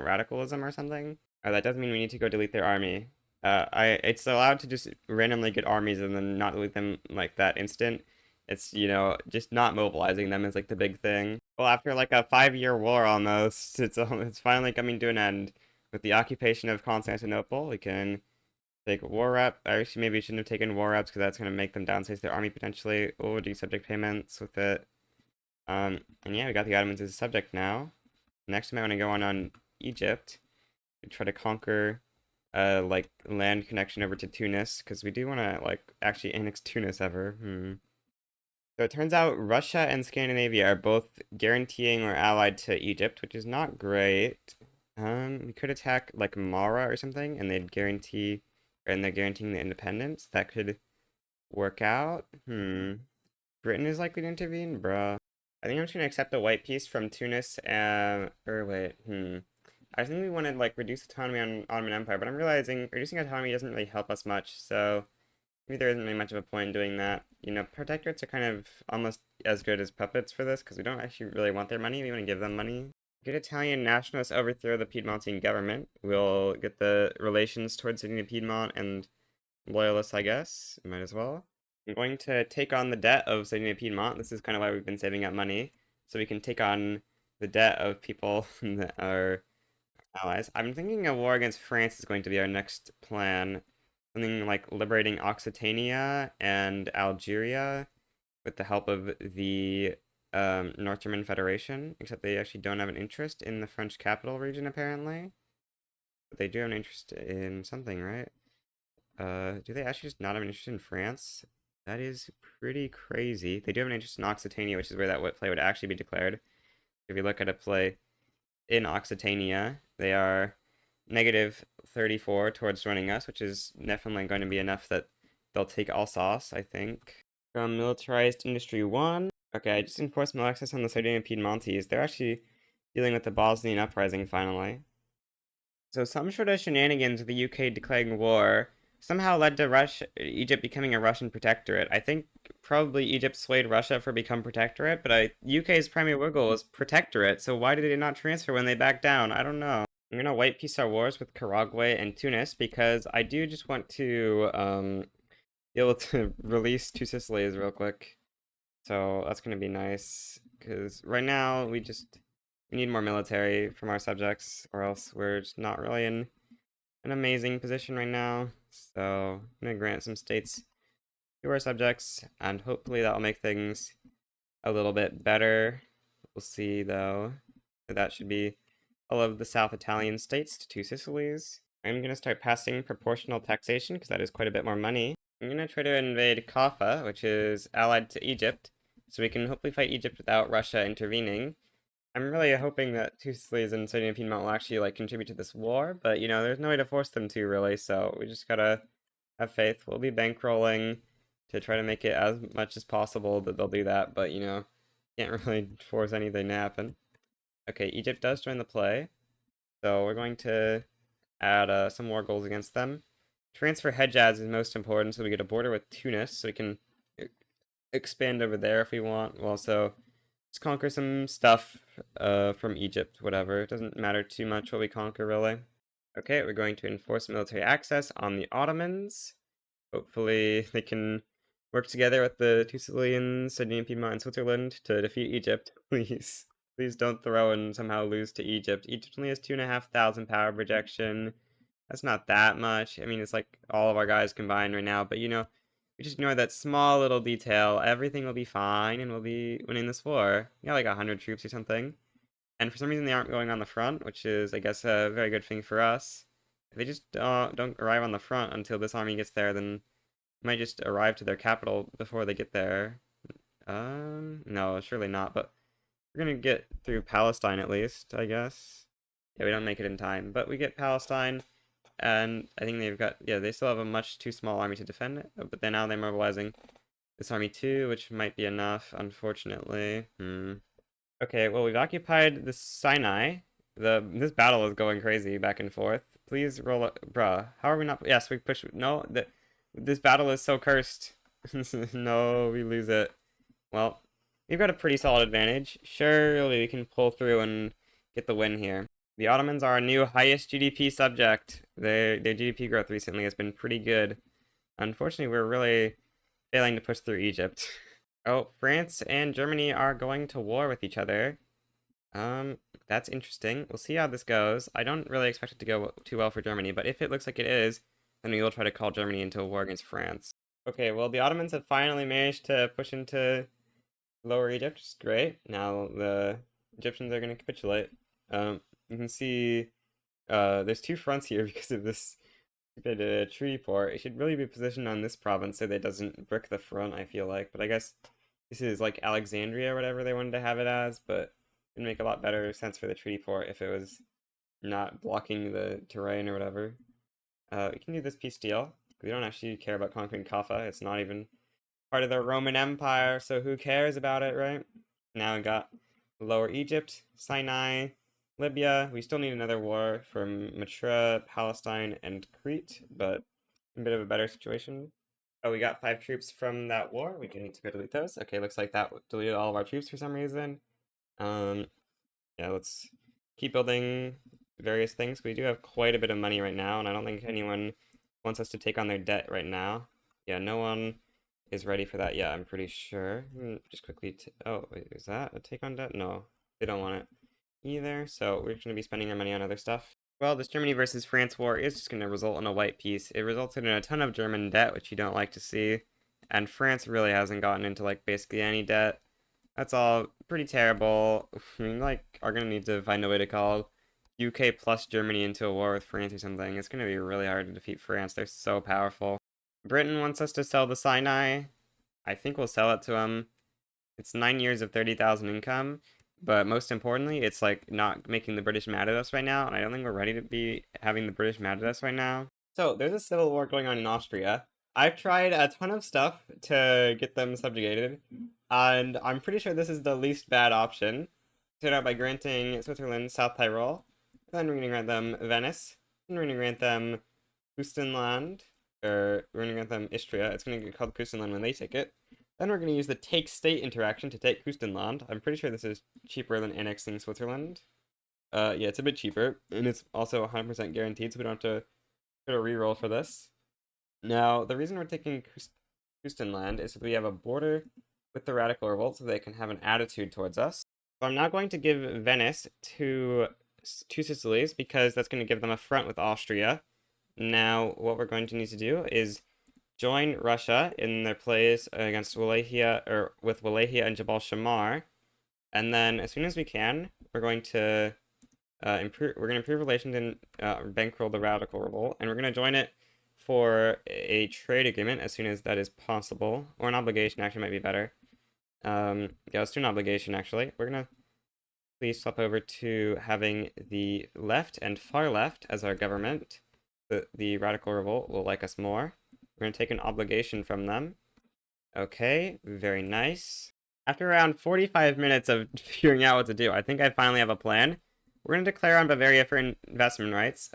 radicalism or something. That doesn't mean we need to go delete their army. It's allowed to just randomly get armies and then not delete them like that instant. It's, just not mobilizing them is like the big thing. Well, after like a 5-year war almost, it's finally coming to an end. With the occupation of Constantinople, we can take war rep. Actually, maybe we shouldn't have taken war reps because that's going to make them downsize their army potentially. We'll do subject payments with it. And yeah, we got the Ottomans as a subject now. Next, I might want to go on Egypt. Try to conquer like land connection over to Tunis, because we do want to like actually annex Tunis ever. So it turns out Russia and Scandinavia are both guaranteeing or allied to Egypt, which is not great. We could attack like Mara or something, and they're guaranteeing the independence. That could work out. Britain is likely to intervene, bruh. I think I'm just gonna accept a white peace from Tunis, or wait, I think we wanted, like, reduce autonomy on Ottoman Empire, but I'm realizing reducing autonomy doesn't really help us much, so maybe there isn't really much of a point in doing that. You know, protectorates are kind of almost as good as puppets for this, because we don't actually really want their money, we want to give them money. Good Italian nationalists overthrow the Piedmontine government. We'll get the relations towards Sardinia Piedmont and loyalists, I guess. Might as well. I'm going to take on the debt of Sardinia Piedmont. This is kind of why we've been saving up money, so we can take on the debt of people that are allies. I'm thinking a war against France is going to be our next plan. Something like liberating Occitania and Algeria with the help of the North German Federation, except they actually don't have an interest in the French capital region, apparently. But they do have an interest in something, right? Do they actually just not have an interest in France? That is pretty crazy. They do have an interest in Occitania, which is where that play would actually be declared. If you look at a play in Occitania, they are negative 34 towards joining us, which is definitely going to be enough that they'll take Alsace, I think. From Militarized Industry 1. Okay, I just enforced mill access on the Sardinian Piedmontese. They're actually dealing with the Bosnian uprising finally. So some sort of shenanigans with the UK declaring war somehow led to Egypt becoming a Russian protectorate. I think probably Egypt swayed Russia for become protectorate, but UK's primary goal was protectorate, so why did they not transfer when they backed down? I don't know. I'm gonna white peace our wars with Karagwe and Tunis because I do just want to be able to release two Sicilies real quick. So that's gonna be nice because right now we need more military from our subjects, or else we're just not really in an amazing position right now. So I'm gonna grant some states to our subjects, and hopefully that'll make things a little bit better. We'll see though. That should be all of the South Italian states to two Sicilies. I'm gonna start passing proportional taxation because that is quite a bit more money. I'm gonna try to invade Kaffa, which is allied to Egypt, so we can hopefully fight Egypt without Russia intervening. I'm really hoping that two Sicilies and Sardinia Piedmont will actually like contribute to this war, but you know, there's no way to force them to really, so we just gotta have faith. We'll be bankrolling to try to make it as much as possible that they'll do that, but you know, can't really force anything to happen. Okay, Egypt does join the play, so we're going to add some more goals against them. Transfer Hejaz is most important, so we get a border with Tunis, so we can expand over there if we want. We'll also just conquer some stuff from Egypt, whatever. It doesn't matter too much what we conquer, really. Okay, we're going to enforce military access on the Ottomans. Hopefully they can work together with the two Sicilians, Sardinia, Piedmont, and Switzerland to defeat Egypt. Please. Please don't throw and somehow lose to Egypt. Egypt only has 2,500 power projection. That's not that much. I mean, it's like all of our guys combined right now, but you know, we just ignore that small little detail. Everything will be fine, and we'll be winning this war. We got like 100 troops or something. And for some reason, they aren't going on the front, which is, I guess, a very good thing for us. If they just don't arrive on the front until this army gets there, then they might just arrive to their capital before they get there. No, surely not, but we're gonna get through Palestine at least, I guess. Yeah, we don't make it in time, but we get Palestine, and I think they still have a much too small army to defend it, but then now they're mobilizing this army too, which might be enough, unfortunately. Okay, well, we've occupied the Sinai. This battle is going crazy back and forth. Please roll up, bruh. How are we not? Yes, we push. No, this battle is so cursed. No, we lose it. Well, we've got a pretty solid advantage. Surely we can pull through and get the win here. The Ottomans are our new highest GDP subject. Their GDP growth recently has been pretty good. Unfortunately, we're really failing to push through Egypt. Oh, France and Germany are going to war with each other. That's interesting. We'll see how this goes. I don't really expect it to go too well for Germany, but if it looks like it is, then we will try to call Germany into a war against France. Okay, well, the Ottomans have finally managed to push into Lower Egypt, which is great. Now the Egyptians are going to capitulate. You can see there's two fronts here because of this stupid treaty port. It should really be positioned on this province so that it doesn't brick the front, I feel like. But I guess this is like Alexandria or whatever they wanted to have it as, but it would make a lot better sense for the treaty port if it was not blocking the terrain or whatever. We can do this peace deal. We don't actually care about conquering Kaffa. It's not even part of the Roman Empire, so who cares about it, right? Now we got Lower Egypt, Sinai, Libya. We still need another war from Matra, Palestine, and Crete, but a bit of a better situation. Oh, we got 5 troops from that war. We need to go delete those. Okay, looks like that deleted all of our troops for some reason. Um, yeah, let's keep building various things. We do have quite a bit of money right now, and I don't think anyone wants us to take on their debt right now. Yeah, no one is ready for that yet, I'm pretty sure. Just quickly, oh, wait, is that a take on debt? No, they don't want it either, so we're just going to be spending our money on other stuff. Well, this Germany versus France war is just going to result in a white peace. It resulted in a ton of German debt, which you don't like to see, and France really hasn't gotten into, like, basically any debt. That's all pretty terrible. We, like, are going to need to find a way to call UK plus Germany into a war with France or something. It's going to be really hard to defeat France. They're so powerful. Britain wants us to sell the Sinai. I think we'll sell it to them. It's 9 years of 30,000 income, but most importantly, it's like not making the British mad at us right now, and I don't think we're ready to be having the British mad at us right now. So, there's a civil war going on in Austria. I've tried a ton of stuff to get them subjugated, and I'm pretty sure this is the least bad option. Start out by granting Switzerland South Tyrol, then we're going to grant them Venice, then we're going to grant them Küstenland, or we're going to grant them Istria. It's going to get called Küstenland when they take it. Then we're going to use the take state interaction to take Küstenland. I'm pretty sure this is cheaper than annexing Switzerland. Yeah, it's a bit cheaper, and it's also 100% guaranteed, so we don't have to put a reroll for this. Now, the reason we're taking Küstenland is so we have a border with the Radical Revolt, so they can have an attitude towards us. So I'm now going to give Venice to two Sicilies, because that's going to give them a front with Austria. Now, what we're going to need to do is join Russia in their plays against Wallachia, or with Wallachia and Jabal Shamar, and then as soon as we can, we're going to improve relations and bankroll the Radical Revolt, and we're going to join it for a trade agreement as soon as that is possible, or an obligation actually might be better. Yeah, let's do an obligation actually. We're gonna please swap over to having the left and far left as our government. The Radical Revolt will like us more. We're going to take an obligation from them. Okay, very nice. After around 45 minutes of figuring out what to do, I think I finally have a plan. We're going to declare on Bavaria for investment rights.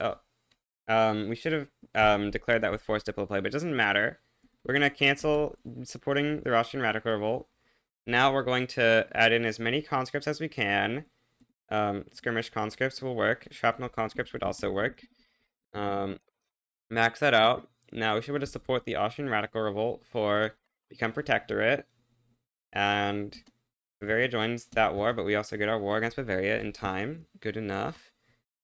We should have declared that with forced diploplay, but it doesn't matter. We're going to cancel supporting the Austrian Radical Revolt. Now we're going to add in as many conscripts as we can. Skirmish conscripts will work. Shrapnel conscripts would also work. Max that out. Now we should be able to support the Austrian Radical Revolt for become protectorate, and Bavaria joins that war, but we also get our war against Bavaria in time. Good enough.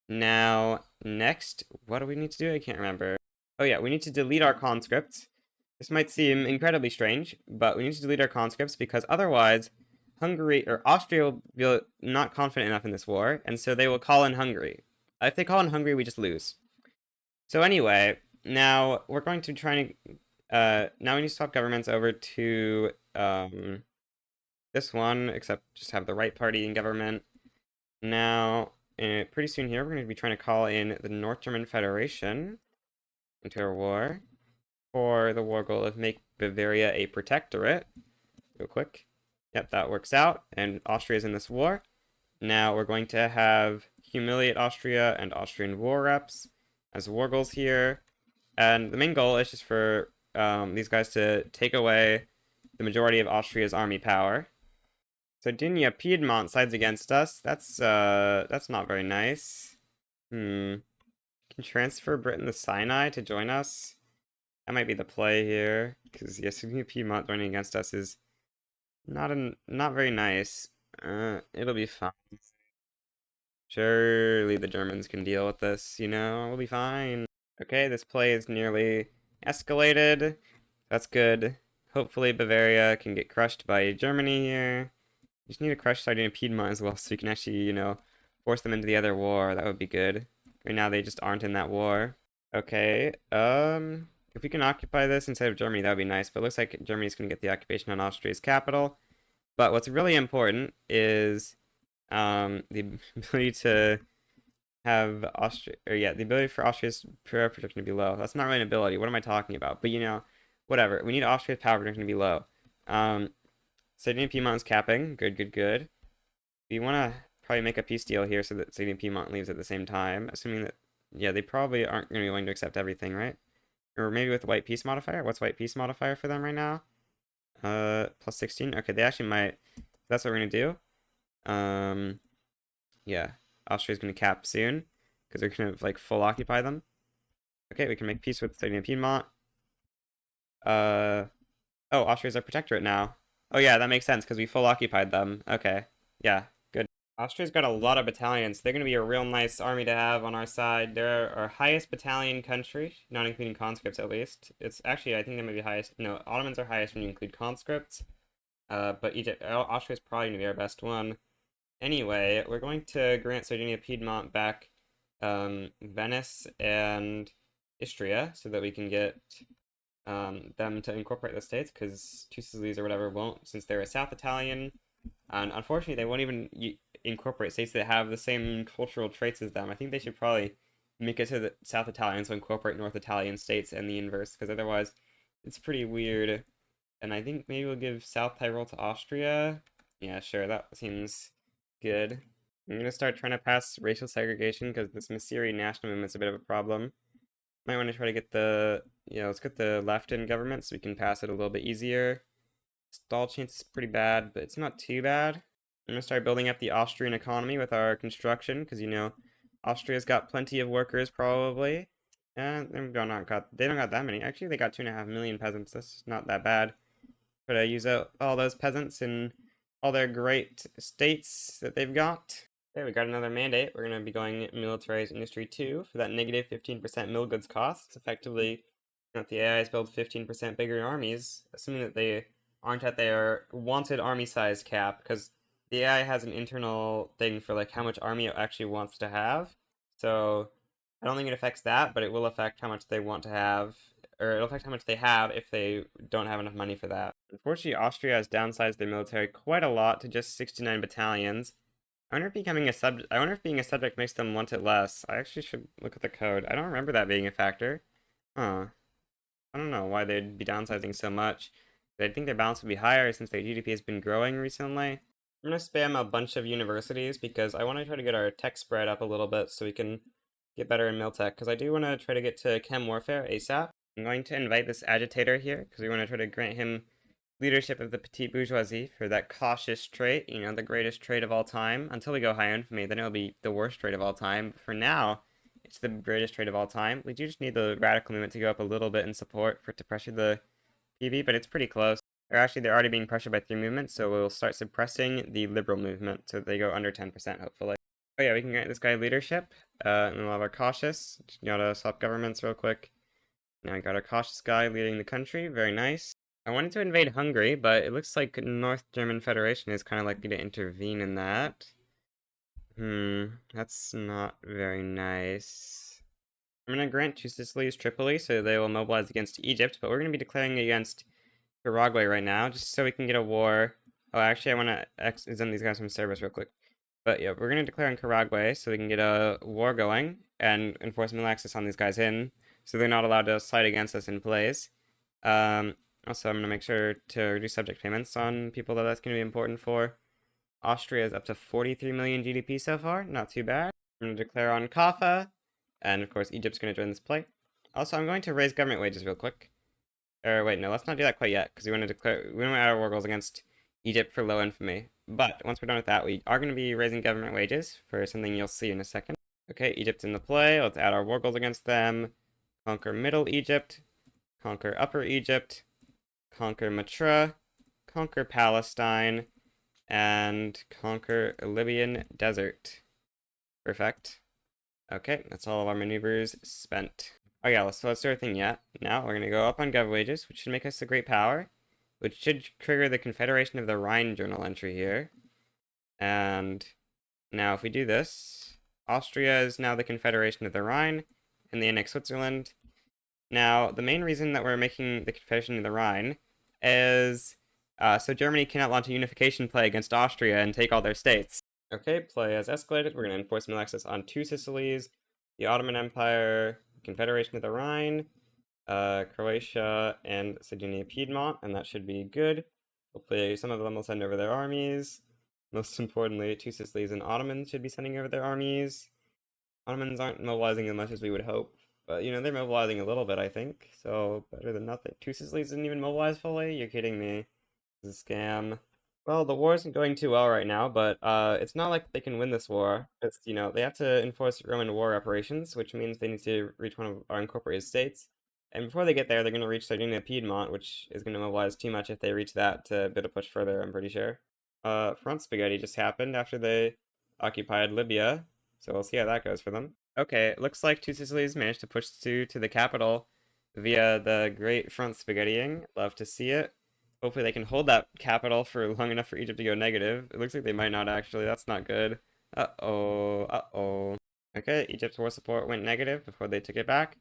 Now, next, what do we need to do? I can't remember. Oh yeah, we need to delete our conscripts. This might seem incredibly strange, but we need to delete our conscripts because otherwise Hungary or Austria will be not confident enough in this war, and so they will call in Hungary. If they call in Hungary, we just lose. So anyway, now we're going to try to now we need to swap governments over to this one, except just have the right party in government. Now, pretty soon here, we're going to be trying to call in the North German Federation into a war for the war goal of make Bavaria a protectorate. Real quick. Yep, that works out, and Austria's in this war. Now we're going to have humiliate Austria and Austrian war reps as war goals here, and the main goal is just for these guys to take away the majority of Austria's army power. Sardinia Piedmont sides against us. That's not very nice. Can transfer Britain the Sinai to join us. That might be the play here, because yes, Sardinia Piedmont joining against us is not very nice. It'll be fine. Surely the Germans can deal with this, you know? We'll be fine. Okay, this play is nearly escalated. That's good. Hopefully Bavaria can get crushed by Germany here. You just need to crush Sardinia Piedmont as well so you can actually, you know, force them into the other war. That would be good. Right now they just aren't in that war. Okay, if we can occupy this instead of Germany, that would be nice. But it looks like Germany's going to get the occupation on Austria's capital. But what's really important is the ability to have the ability for Austria's power protection to be low. That's not really an ability. What am I talking about? But you know, whatever. We need Austria's power protection to be low. Sardinia Piedmont's capping. Good, good, good. We want to probably make a peace deal here so that Sardinia Piedmont leaves at the same time, assuming that, yeah, they probably aren't going to be willing to accept everything, right? Or maybe with the white peace modifier. What's white peace modifier for them right now? Plus 16. Okay, they actually might. That's what we're going to do. Yeah. Austria's going to cap soon because they're going to, like, full occupy them. Okay, we can make peace with Sardinia Piedmont. Oh, Austria's our protectorate now. Oh yeah, that makes sense because we full occupied them. Okay. Yeah, good. Austria's got a lot of battalions. They're going to be a real nice army to have on our side. They're our highest battalion country, not including conscripts at least. It's actually, I think they might be highest. No, Ottomans are highest when you include conscripts. But Austria's probably going to be our best one. Anyway, we're going to grant Sardinia Piedmont back Venice and Istria so that we can get them to incorporate the states, because Two Sicilies or whatever won't, since they're a South Italian. And unfortunately, they won't even incorporate states that have the same cultural traits as them. I think they should probably make it so that South Italians will incorporate North Italian states and the inverse, because otherwise it's pretty weird. And I think maybe we'll give South Tyrol to Austria. Yeah, sure, that seems good. I'm gonna start trying to pass racial segregation because this Masiri national movement's a bit of a problem. Might want to try to get the, let's get the left in government so we can pass it a little bit easier. Stall chance is pretty bad, but it's not too bad. I'm gonna start building up the Austrian economy with our construction, because Austria's got plenty of workers probably. And they don't got that many. Actually, they got 2.5 million peasants. That's not that bad. Try to use out all those peasants in all their great states that they've got. Okay, we got another mandate. We're going to be going militarized industry 2 for that negative 15% mill goods costs. Effectively, if the AIs build 15% bigger armies, assuming that they aren't at their wanted army size cap, because the AI has an internal thing for like how much army it actually wants to have. So I don't think it affects that, but it will affect how much they want to have, or it'll affect how much they have if they don't have enough money for that. Unfortunately, Austria has downsized their military quite a lot to just 69 battalions. I wonder if being a subject makes them want it less. I actually should look at the code. I don't remember that being a factor. Huh. I don't know why they'd be downsizing so much. But I think their balance would be higher since their GDP has been growing recently. I'm gonna spam a bunch of universities because I want to try to get our tech spread up a little bit so we can get better in Miltech. Because I do want to try to get to Chem Warfare ASAP. I'm going to invite this agitator here because we want to try to grant him leadership of the petite bourgeoisie for that cautious trait, the greatest trait of all time. Until we go high infamy, then it'll be the worst trait of all time. But for now, it's the greatest trait of all time. We do just need the radical movement to go up a little bit in support for it to pressure the PV, but it's pretty close. Or actually, they're already being pressured by 3 movements, so we'll start suppressing the liberal movement so they go under 10%, hopefully. Oh yeah, we can grant this guy leadership, and we'll have our cautious. Just gotta swap governments real quick. Now we got our cautious guy leading the country, very nice. I wanted to invade Hungary, but it looks like North German Federation is kind of likely to intervene in that. That's not very nice. I'm going to grant Two Sicilies Tripoli, so they will mobilize against Egypt, but we're going to be declaring against Paraguay right now, just so we can get a war. Oh, actually, I want to exempt these guys from service real quick. But yeah, we're going to declare in Paraguay, so we can get a war going, and enforce middle access on these guys in, so they're not allowed to fight against us in place. Also, I'm going to make sure to reduce subject payments on people that that's going to be important for. Austria is up to 43 million GDP so far, not too bad. I'm going to declare on Kaffa, and of course Egypt's going to join this play. Also, I'm going to raise government wages real quick. Or wait, no, let's not do that quite yet, because we want to add our war goals against Egypt for low infamy. But once we're done with that, we are going to be raising government wages for something you'll see in a second. Okay, Egypt's in the play. Let's add our war goals against them. Conquer Middle Egypt. Conquer Upper Egypt. Conquer Matra, conquer Palestine, and conquer Libyan desert. Perfect. Okay, that's all of our maneuvers spent. Oh yeah, so let's do our thing yet. Now we're going to go up on gov wages, which should make us a great power, which should trigger the Confederation of the Rhine journal entry here. And now if we do this, Austria is now the Confederation of the Rhine, and they annex Switzerland. Now, the main reason that we're making the Confederation of the Rhine is so Germany cannot launch a unification play against Austria and take all their states. Okay, play has escalated. We're going to enforce middle access on Two Sicilies, the Ottoman Empire, Confederation of the Rhine, Croatia, and Sardinia Piedmont, and that should be good. Hopefully some of them will send over their armies. Most importantly, two Sicilies and Ottomans should be sending over their armies. Ottomans aren't mobilizing as much as we would hope, but you know, they're mobilizing a little bit, I think, so better than nothing. Two Sicilies didn't even mobilize fully? You're kidding me. This is a scam. Well, the war isn't going too well right now, but it's not like they can win this war. It's, you know, they have to enforce Roman war reparations, which means they need to reach one of our incorporated states. And before they get there, they're going to reach Sardinia Piedmont, which is going to mobilize too much if they reach that to be able to push further, I'm pretty sure. Front spaghetti just happened after they occupied Libya, so we'll see how that goes for them. Okay, it looks like Two Sicilies managed to push to the capital via the great front spaghettiing. Love to see it. Hopefully they can hold that capital for long enough for Egypt to go negative. It looks like they might not actually. That's not good. Uh-oh. Uh-oh. Okay, Egypt's war support went negative before they took it back.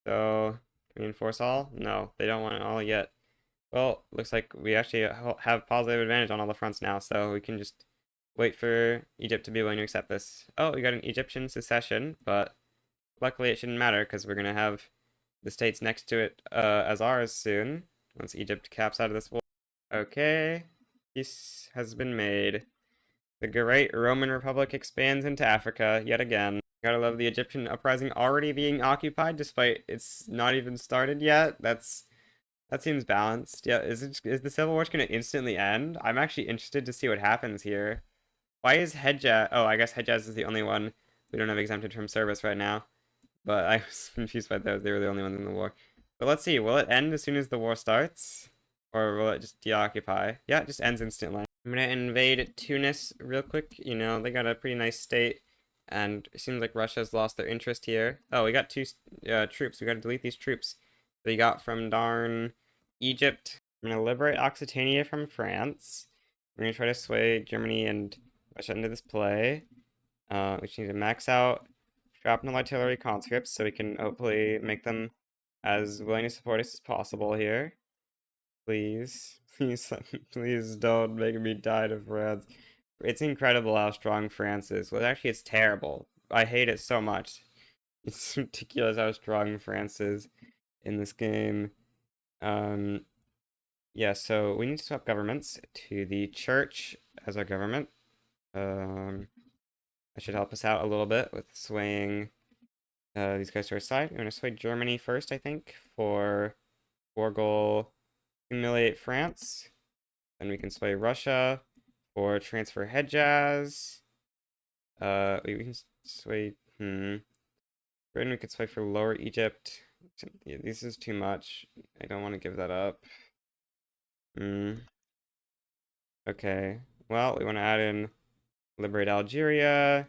So, can we enforce all? No, they don't want it all yet. Well, looks like we actually have positive advantage on all the fronts now, so we can just wait for Egypt to be willing to accept this. Oh, we got an Egyptian secession, but luckily it shouldn't matter because we're going to have the states next to it as ours soon, once Egypt caps out of this war. Okay, peace has been made. The great Roman Republic expands into Africa yet again. Gotta love the Egyptian uprising already being occupied despite it's not even started yet. That seems balanced. Yeah, is the Civil War just gonna instantly end? I'm actually interested to see what happens here. Why is Hejaz? Oh, I guess Hejaz is the only one we don't have exempted from service right now. But I was confused by those. They were the only ones in the war. But let's see. Will it end as soon as the war starts? Or will it just deoccupy? Yeah, it just ends instantly. I'm gonna invade Tunis real quick. You know, they got a pretty nice state. And it seems like Russia's lost their interest here. Oh, we got two troops. We gotta delete these troops we got from darn Egypt. I'm gonna liberate Occitania from France. We're gonna try to sway Germany and Russia into this play. We just need to max out shrapnel artillery conscripts so we can hopefully make them as willing to support us as possible here. Please, please, please don't make me die to France. It's incredible how strong France is. Well, actually, it's terrible. I hate it so much. It's ridiculous how strong France is in this game. Yeah, so we need to swap governments to the church as our government. That should help us out a little bit with swaying these guys to our side. We're going to sway Germany first, I think, for goal humiliate France. Then we can sway Russia for transfer Hejaz. We can sway. Britain we could sway for lower Egypt. Yeah, this is too much. I don't want to give that up. Okay. Well, we want to add in liberate Algeria,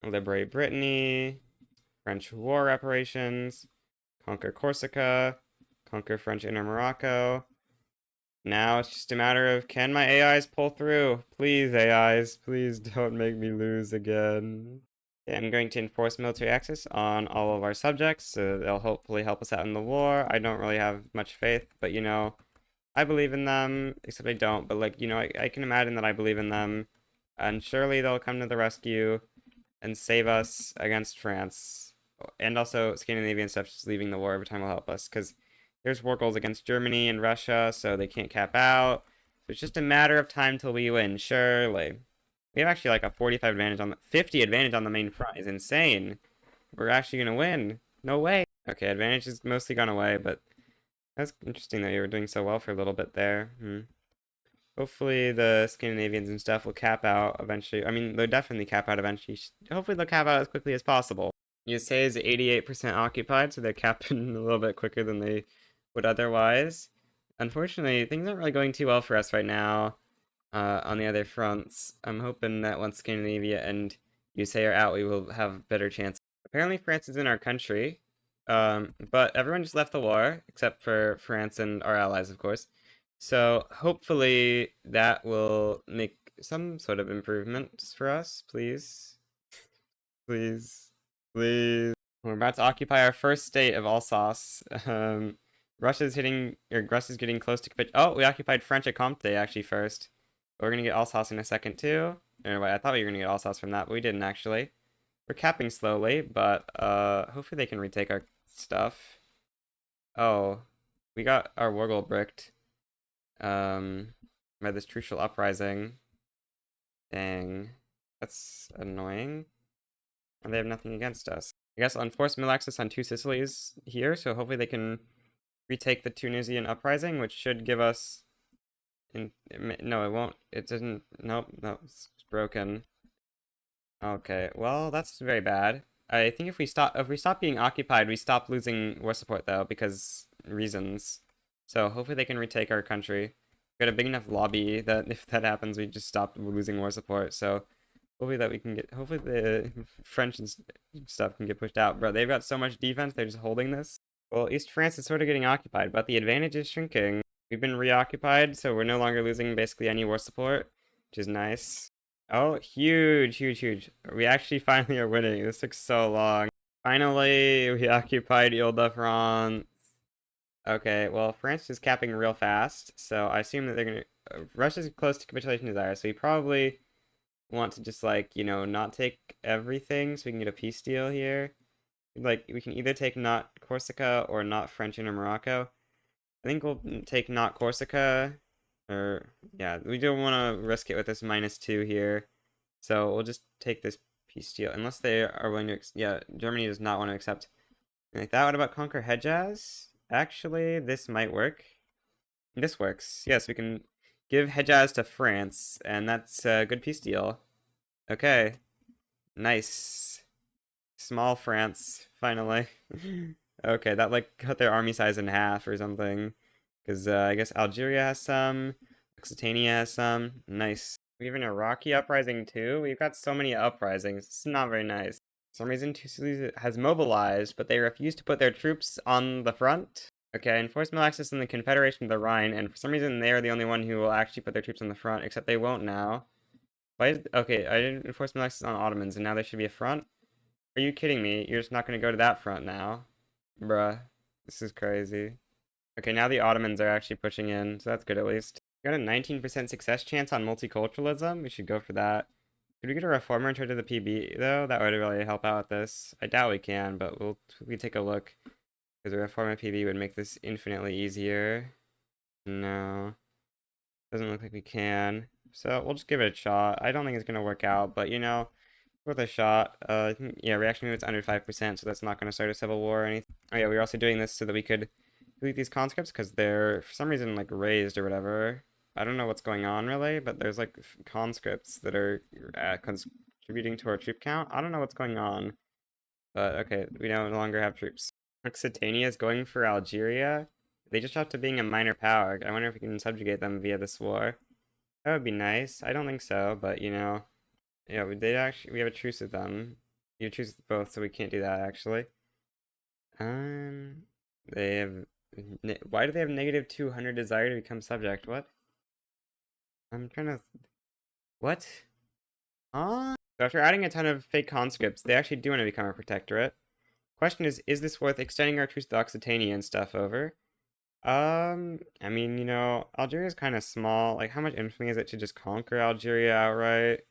liberate Brittany, French war reparations, conquer Corsica, conquer French Inner Morocco. Now it's just a matter of can my AIs pull through? Please, AIs, please don't make me lose again. Okay, I'm going to enforce military access on all of our subjects, so they'll hopefully help us out in the war. I don't really have much faith, but you know, I believe in them, except I don't, but like, you know, I can imagine that I believe in them, and surely they'll come to the rescue and save us against France. And also, Scandinavian stuff just leaving the war every time will help us, because there's war goals against Germany and Russia, so they can't cap out. So it's just a matter of time till we win, surely. We have actually like a 45 advantage on the 50 advantage on the main front is insane. We're actually gonna win. No way. Okay, advantage is mostly gone away, but that's interesting that you were doing so well for a little bit there. Hopefully the Scandinavians and stuff will cap out eventually. I mean, they'll definitely cap out eventually. Hopefully they'll cap out as quickly as possible. USA is 88% occupied, so they're capping a little bit quicker than they would otherwise. Unfortunately, things aren't really going too well for us right now on the other fronts. I'm hoping that once Scandinavia and USA are out, we will have better chance. Apparently France is in our country, but everyone just left the war, except for France and our allies, of course. So hopefully that will make some sort of improvements for us, please. Please. Please. We're about to occupy our first state of Alsace. Russia's getting close to capitulate. Oh, we occupied French at Comte actually first. But we're gonna get Alsace in a second too. Anyway, I thought we were gonna get Alsace from that, but we didn't actually. We're capping slowly, but hopefully they can retake our stuff. Oh, we got our war goal bricked. by this trucial uprising. Dang. That's annoying. And they have nothing against us. I guess I'll enforce mill access on 2 Sicilies here, so hopefully they can retake the Tunisian uprising, which should give us... no, it won't. It didn't... Nope, it's broken. Okay, well, that's very bad. I think if we stop being occupied, we stop losing war support though, because reasons. So hopefully they can retake our country. We got a big enough lobby that if that happens, we just stop losing war support. So hopefully that we can get. Hopefully the French and stuff can get pushed out, bro. They've got so much defense. They're just holding this. Well, East France is sort of getting occupied, but the advantage is shrinking. We've been reoccupied, so we're no longer losing basically any war support, which is nice. Oh, huge, huge, huge. We actually finally are winning. This took so long. Finally, we occupied Ile-de-France. Okay, well, France is capping real fast, so I assume that they're gonna... Russia's close to capitulation desire, so we probably want to just, like, you know, not take everything so we can get a peace deal here. Like, we can either take not Corsica or not French Inner Morocco. I think we'll take not Corsica. Or, yeah, we don't want to risk it with this -2 here. So we'll just take this peace deal. Unless they are willing to... Yeah, Germany does not want to accept... Like that. What about conquer Hejaz? Actually, this might work. This works. Yes, we can give Hejaz to France. And that's a good peace deal. Okay. Nice. Small France, finally. Okay, that like cut their army size in half or something. Because I guess Algeria has some, Occitania has some. Nice. We have an Iraqi uprising too. We've got so many uprisings. It's not very nice. For some reason, Tunis has mobilized, but they refuse to put their troops on the front. Okay, enforce mill access in the Confederation of the Rhine, and for some reason they are the only one who will actually put their troops on the front, except they won't now. Why is... Okay, I didn't enforce mill access on Ottomans, and now there should be a front? Are you kidding me? You're just not going to go to that front now? Bruh. This is crazy. Okay, now the Ottomans are actually pushing in, so that's good at least. We got a 19% success chance on multiculturalism. We should go for that. Could we get a reformer in charge of the PB, though? That would really help out with this. I doubt we can, but we take a look. Because a reformer PB would make this infinitely easier. No. Doesn't look like we can. So we'll just give it a shot. I don't think it's going to work out, but you know, worth a shot. Yeah, reaction move's under 5%, so that's not going to start a civil war or anything. Oh yeah, we're also doing this so that we could delete these conscripts because they're, for some reason, like, raised or whatever. I don't know what's going on, really, but there's, like, conscripts that are contributing to our troop count. I don't know what's going on. But, okay, we no longer have troops. Occitania is going for Algeria. They just dropped to being a minor power. I wonder if we can subjugate them via this war. That would be nice. I don't think so, but, you know... Yeah, we have a truce with them. You have a truce with both, so we can't do that, actually. They have... Why do they have -200 desire to become subject? What? I'm trying to... What? So after adding a ton of fake conscripts, they actually do want to become a protectorate. Question is this worth extending our truce to Occitania and stuff over? I mean, you know, Algeria's kind of small. Like, how much infamy is it to just conquer Algeria outright?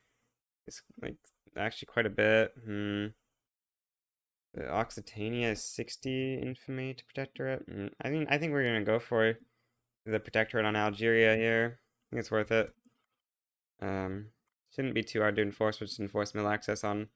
It's, like, actually quite a bit. The Occitania is 60 infamy to protectorate. I think we're gonna go for the protectorate on Algeria here. I think it's worth it. Shouldn't be too hard to enforce, which is enforce mill access on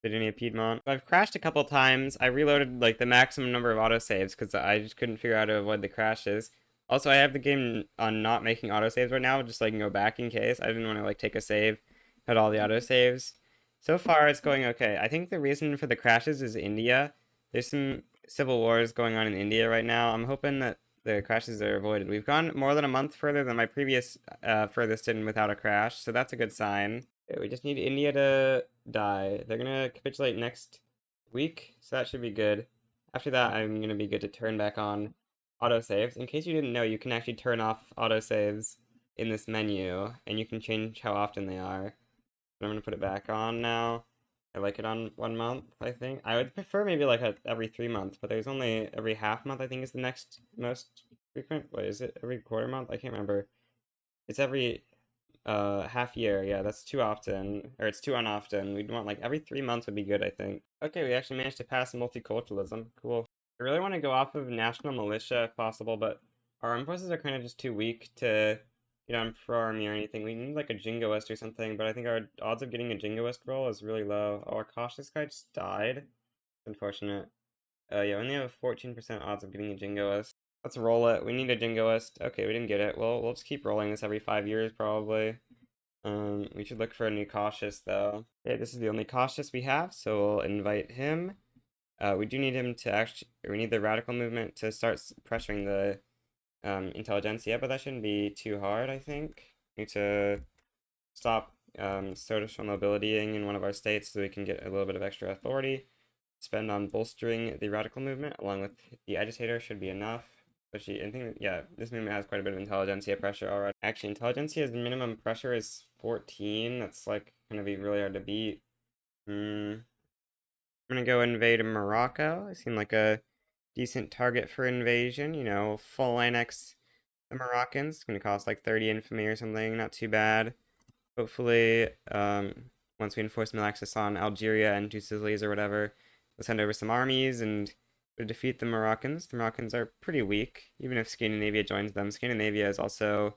Virginia Piedmont. I've crashed a couple times. I reloaded like the maximum number of autosaves because I just couldn't figure out how to avoid the crashes. Also, I have the game on not making autosaves right now, just so I can go back in case. I didn't want to like take a save, had all the autosaves. So far, it's going okay. I think the reason for the crashes is India. There's some civil wars going on in India right now. I'm hoping that the crashes are avoided. We've gone more than a month further than my previous furthest in without a crash, so that's a good sign. Okay, we just need India to die. They're gonna capitulate next week, so that should be good. After that, I'm gonna be good to turn back on autosaves. In case you didn't know, you can actually turn off autosaves in this menu, and you can change how often they are. But I'm gonna put it back on now. I like it on 1 month, I think. I would prefer maybe like every 3 months, but there's only every half month, I think, is the next most frequent. What is it? Every quarter month? I can't remember. It's every half year. Yeah, that's too often, or it's too unoften. We'd want like every 3 months would be good, I think. Okay, we actually managed to pass multiculturalism. Cool. I really want to go off of national militia if possible, but Our armed forces are kind of just too weak to get on pro army or anything. We need like a jingoist or something, but I think our odds of getting a jingoist roll is really low. Oh, our cautious guy just died. Unfortunate. Yeah, we only have 14% odds of getting a jingoist. Let's roll it. We need a jingoist. Okay, we didn't get it. Well, we'll just keep rolling this every 5 years probably. We should look for a new cautious though. Okay, this is the only cautious we have, so we'll invite him. We do need him to we need the radical movement to start pressuring the intelligentsia, but that shouldn't be too hard, I think. We need to stop social mobilitying in one of our states so we can get a little bit of extra authority. Spend on bolstering the radical movement along with the agitator should be enough. Especially, I think, yeah, this movement has quite a bit of intelligentsia pressure already. Actually, intelligentsia's minimum pressure is 14. That's like gonna be really hard to beat. I'm gonna go invade Morocco. It seemed like a decent target for invasion. You know, full annex the Moroccans. It's gonna cost like 30 infamy or something. Not too bad. Hopefully, once we enforce mill access on Algeria and two Sicilies or whatever, we'll send over some armies and we'll defeat the Moroccans. The Moroccans are pretty weak, even if Scandinavia joins them. Scandinavia is also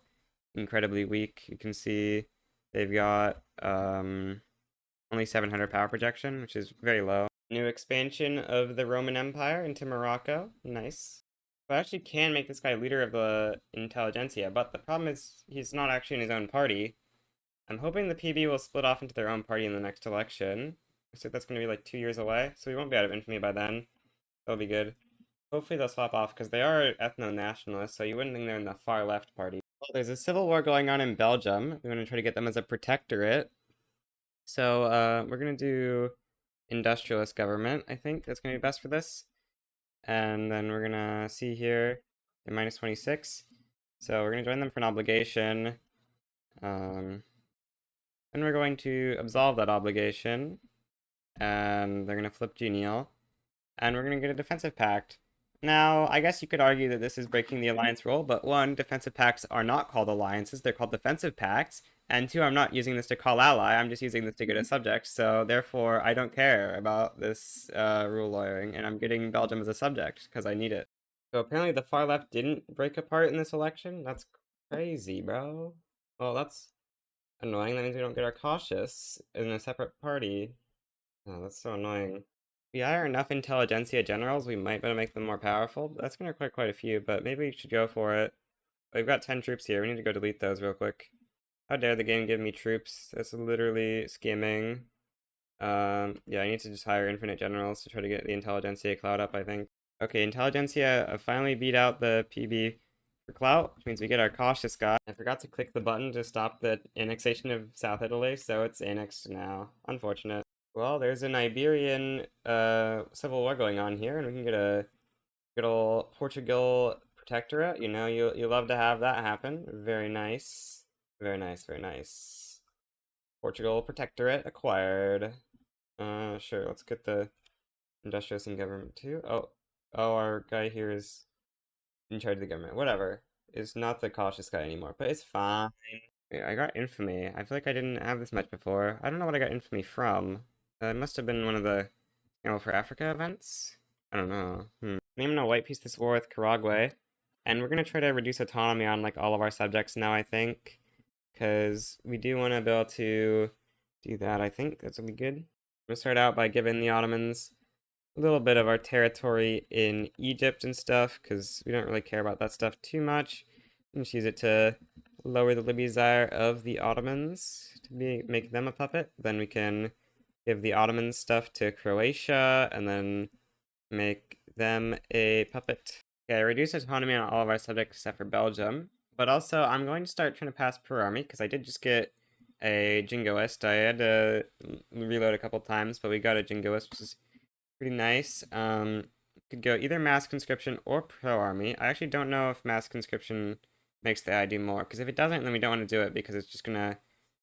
incredibly weak. You can see they've got only 700 power projection, which is very low. New expansion of the Roman Empire into Morocco. Nice. I actually can make this guy leader of the intelligentsia, but the problem is he's not actually in his own party. I'm hoping the PB will split off into their own party in the next election. Looks like that's going to be like 2 years away, so we won't be out of infamy by then. That'll be good. Hopefully they'll swap off, because they are ethno-nationalists, so you wouldn't think they're in the far left party. Well, there's a civil war going on in Belgium. We want to try to get them as a protectorate. So we're going to do industrialist government. I think that's going to be best for this. And then we're going to see here, they're minus 26. So we're going to join them for an obligation. And we're going to absolve that obligation. And they're going to flip genial. And we're going to get a defensive pact. Now, I guess you could argue that this is breaking the alliance rule, but one, defensive pacts are not called alliances, they're called defensive pacts. And two, I'm not using this to call ally, I'm just using this to get a subject, so therefore I don't care about this rule lawyering, and I'm getting Belgium as a subject, because I need it. So apparently the far left didn't break apart in this election? That's crazy, bro. Well, that's annoying, that means we don't get our cautious in a separate party. Oh, that's so annoying. We hire enough intelligentsia generals, we might be able to make them more powerful. That's going to require quite a few, but maybe we should go for it. We've got 10 troops here. We need to go delete those real quick. How dare the game give me troops? That's literally skimming. Yeah, I need to just hire infinite generals to try to get the intelligentsia clout up, I think. Okay, intelligentsia finally beat out the PB for clout, which means we get our cautious guy. I forgot to click the button to stop the annexation of South Italy, so it's annexed now. Unfortunate. Well, there's an Iberian civil war going on here, and we can get a good old Portugal protectorate. You know, you love to have that happen. Very nice. Very nice, very nice. Portugal protectorate acquired. Sure, let's get the industrialist in government too. Oh, our guy here is in charge of the government. Whatever. Is not the cautious guy anymore, but it's fine. Yeah, I got infamy. I feel like I didn't have this much before. I don't know what I got infamy from. It must have been one of the for Africa events? I don't know. I'm gonna white piece this war with Karagwe. And we're gonna try to reduce autonomy on like all of our subjects now, I think. Because we do want to be able to do that, I think. That's gonna be good. I'm gonna start out by giving the Ottomans a little bit of our territory in Egypt and stuff, because we don't really care about that stuff too much. I'm just use it to lower the Libya desire of the Ottomans to make them a puppet. Then we can give the Ottoman stuff to Croatia, and then make them a puppet. Okay, reduce autonomy on all of our subjects except for Belgium. But also, I'm going to start trying to pass per army, because I did just get a jingoist. I had to reload a couple times, but we got a jingoist, which is pretty nice. Could go either mass conscription or pro army. I actually don't know if mass conscription makes the ID more, because if it doesn't, then we don't want to do it, because it's just gonna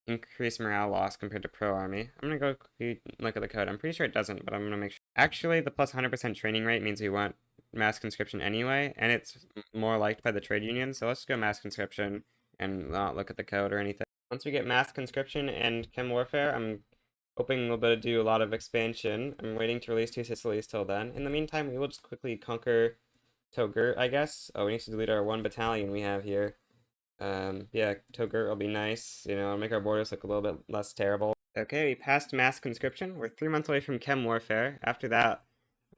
increase morale loss compared to pro army. I'm gonna go quickly look at the code. I'm pretty sure it doesn't, but I'm gonna make sure. Actually, the plus 100% training rate means we want mass conscription anyway, and it's more liked by the trade union, so let's just go mass conscription and not look at the code or anything. Once we get mass conscription and chem warfare, I'm hoping we'll be able to do a lot of expansion. I'm waiting to release two Sicilies till then. In the meantime, we will just quickly conquer Togurt, I guess. Oh, we need to delete our 1 battalion we have here. Yeah, Togurt will be nice. You know, make our borders look a little bit less terrible. Okay, we passed mass conscription. We're 3 months away from chem warfare. After that,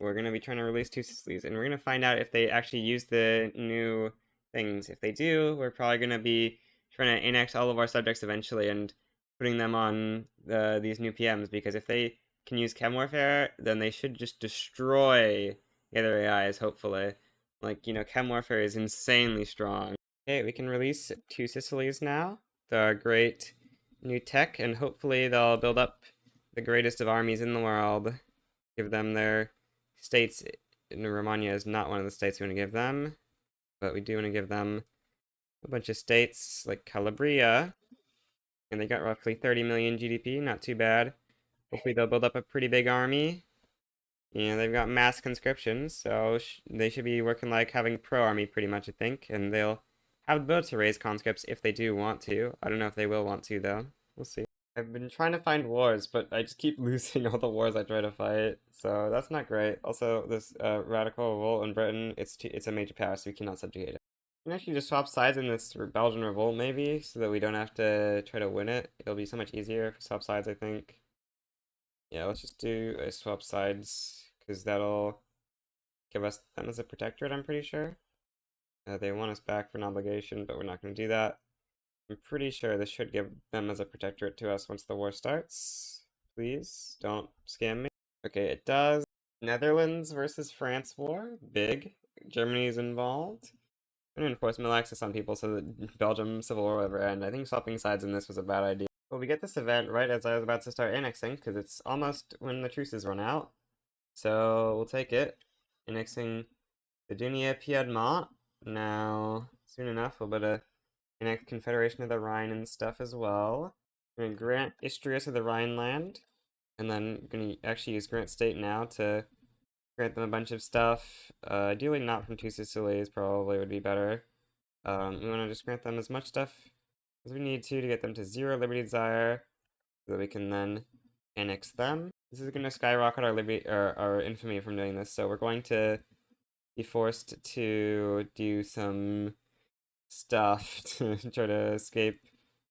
we're gonna be trying to release 2 Sicilies, and we're gonna find out if they actually use the new things. If they do, we're probably gonna be trying to annex all of our subjects eventually and putting them on these new PMs, because if they can use chem warfare, then they should just destroy the other AIs, hopefully. Like, you know, chem warfare is insanely strong. Okay, we can release 2 Sicilies now. The great new tech, and hopefully they'll build up the greatest of armies in the world. Give them their states. Romagna is not one of the states we want to give them, but we do want to give them a bunch of states like Calabria, and they got roughly 30 million GDP, not too bad. Hopefully they'll build up a pretty big army. You know, they've got mass conscription, so they should be working like having pro-army pretty much, I think, and they'll have the ability to raise conscripts if they do want to. I don't know if they will want to, though. We'll see. I've been trying to find wars, but I just keep losing all the wars I try to fight, so that's not great. Also, this radical revolt in Britain, it's a major power, so we cannot subjugate it. We can actually just swap sides in this Belgian revolt, maybe, so that we don't have to try to win it. It'll be so much easier if we swap sides, I think. Yeah, let's just do a swap sides, because that'll give us them as a protectorate, I'm pretty sure. They want us back for an obligation, but we're not going to do that. I'm pretty sure this should give them as a protectorate to us once the war starts. Please, don't scam me. Okay, it does. Netherlands versus France war. Big. Germany's involved. I'm going to enforce mill access on people so that Belgium Civil War will ever end. I think swapping sides in this was a bad idea. Well, we get this event right as I was about to start annexing, because it's almost when the truces run out. So we'll take it. Annexing Sardinia, Piedmont. Now, soon enough, we'll better annex Confederation of the Rhine and stuff as well. We're gonna grant Istria to the Rhineland, and then gonna actually use grant state now to grant them a bunch of stuff. Ideally not from 2 Sicilies, probably would be better. We want to just grant them as much stuff as we need to get them to 0 liberty desire, so that we can then annex them. This is going to skyrocket our liberty or our infamy from doing this, so we're going to be forced to do some stuff to try to escape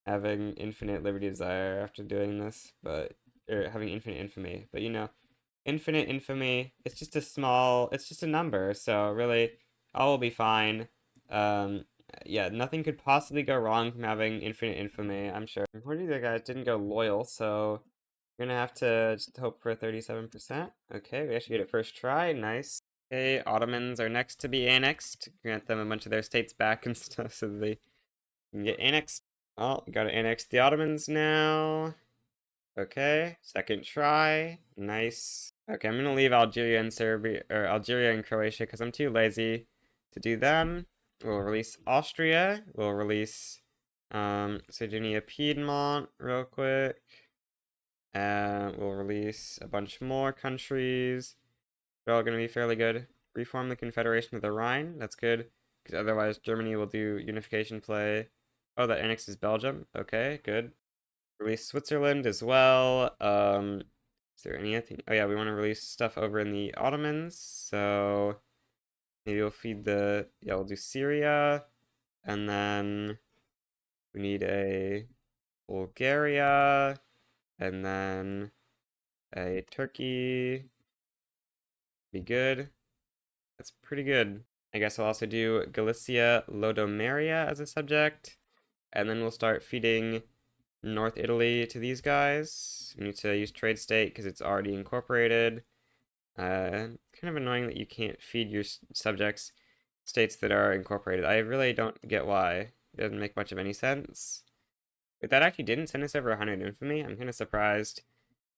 having infinite liberty desire after doing this, or having infinite infamy. But you know, infinite infamy, it's just a number, so really, all will be fine. Yeah, nothing could possibly go wrong from having infinite infamy, I'm sure. Unfortunately, the guys didn't go loyal, so we're gonna have to just hope for 37%. Okay, we actually get it first try, nice. Okay, Ottomans are next to be annexed. Grant them a bunch of their states back and stuff so that they can get annexed. Oh, gotta annex the Ottomans now. Okay, second try. Nice. Okay, I'm gonna leave Algeria and Serbia, or Algeria and Croatia, because I'm too lazy to do them. We'll release Austria. We'll release Sardinia, Piedmont real quick. We'll release a bunch more countries. They're all gonna be fairly good. Reform the Confederation of the Rhine. That's good, because otherwise Germany will do unification play. Oh, that annexes Belgium. Okay, good. Release Switzerland as well. Is there anything? Oh yeah, we want to release stuff over in the Ottomans. So maybe we'll feed the, yeah, we'll do Syria, and then we need a Bulgaria, and then a Turkey. Be good. That's pretty good. I guess I'll also do Galicia, Lodomeria as a subject, and then we'll start feeding North Italy to these guys. We need to use trade state because it's already incorporated. Kind of annoying that you can't feed your subjects states that are incorporated. I really don't get why. It doesn't make much of any sense. But that actually didn't send us over 100 infamy. I'm kind of surprised,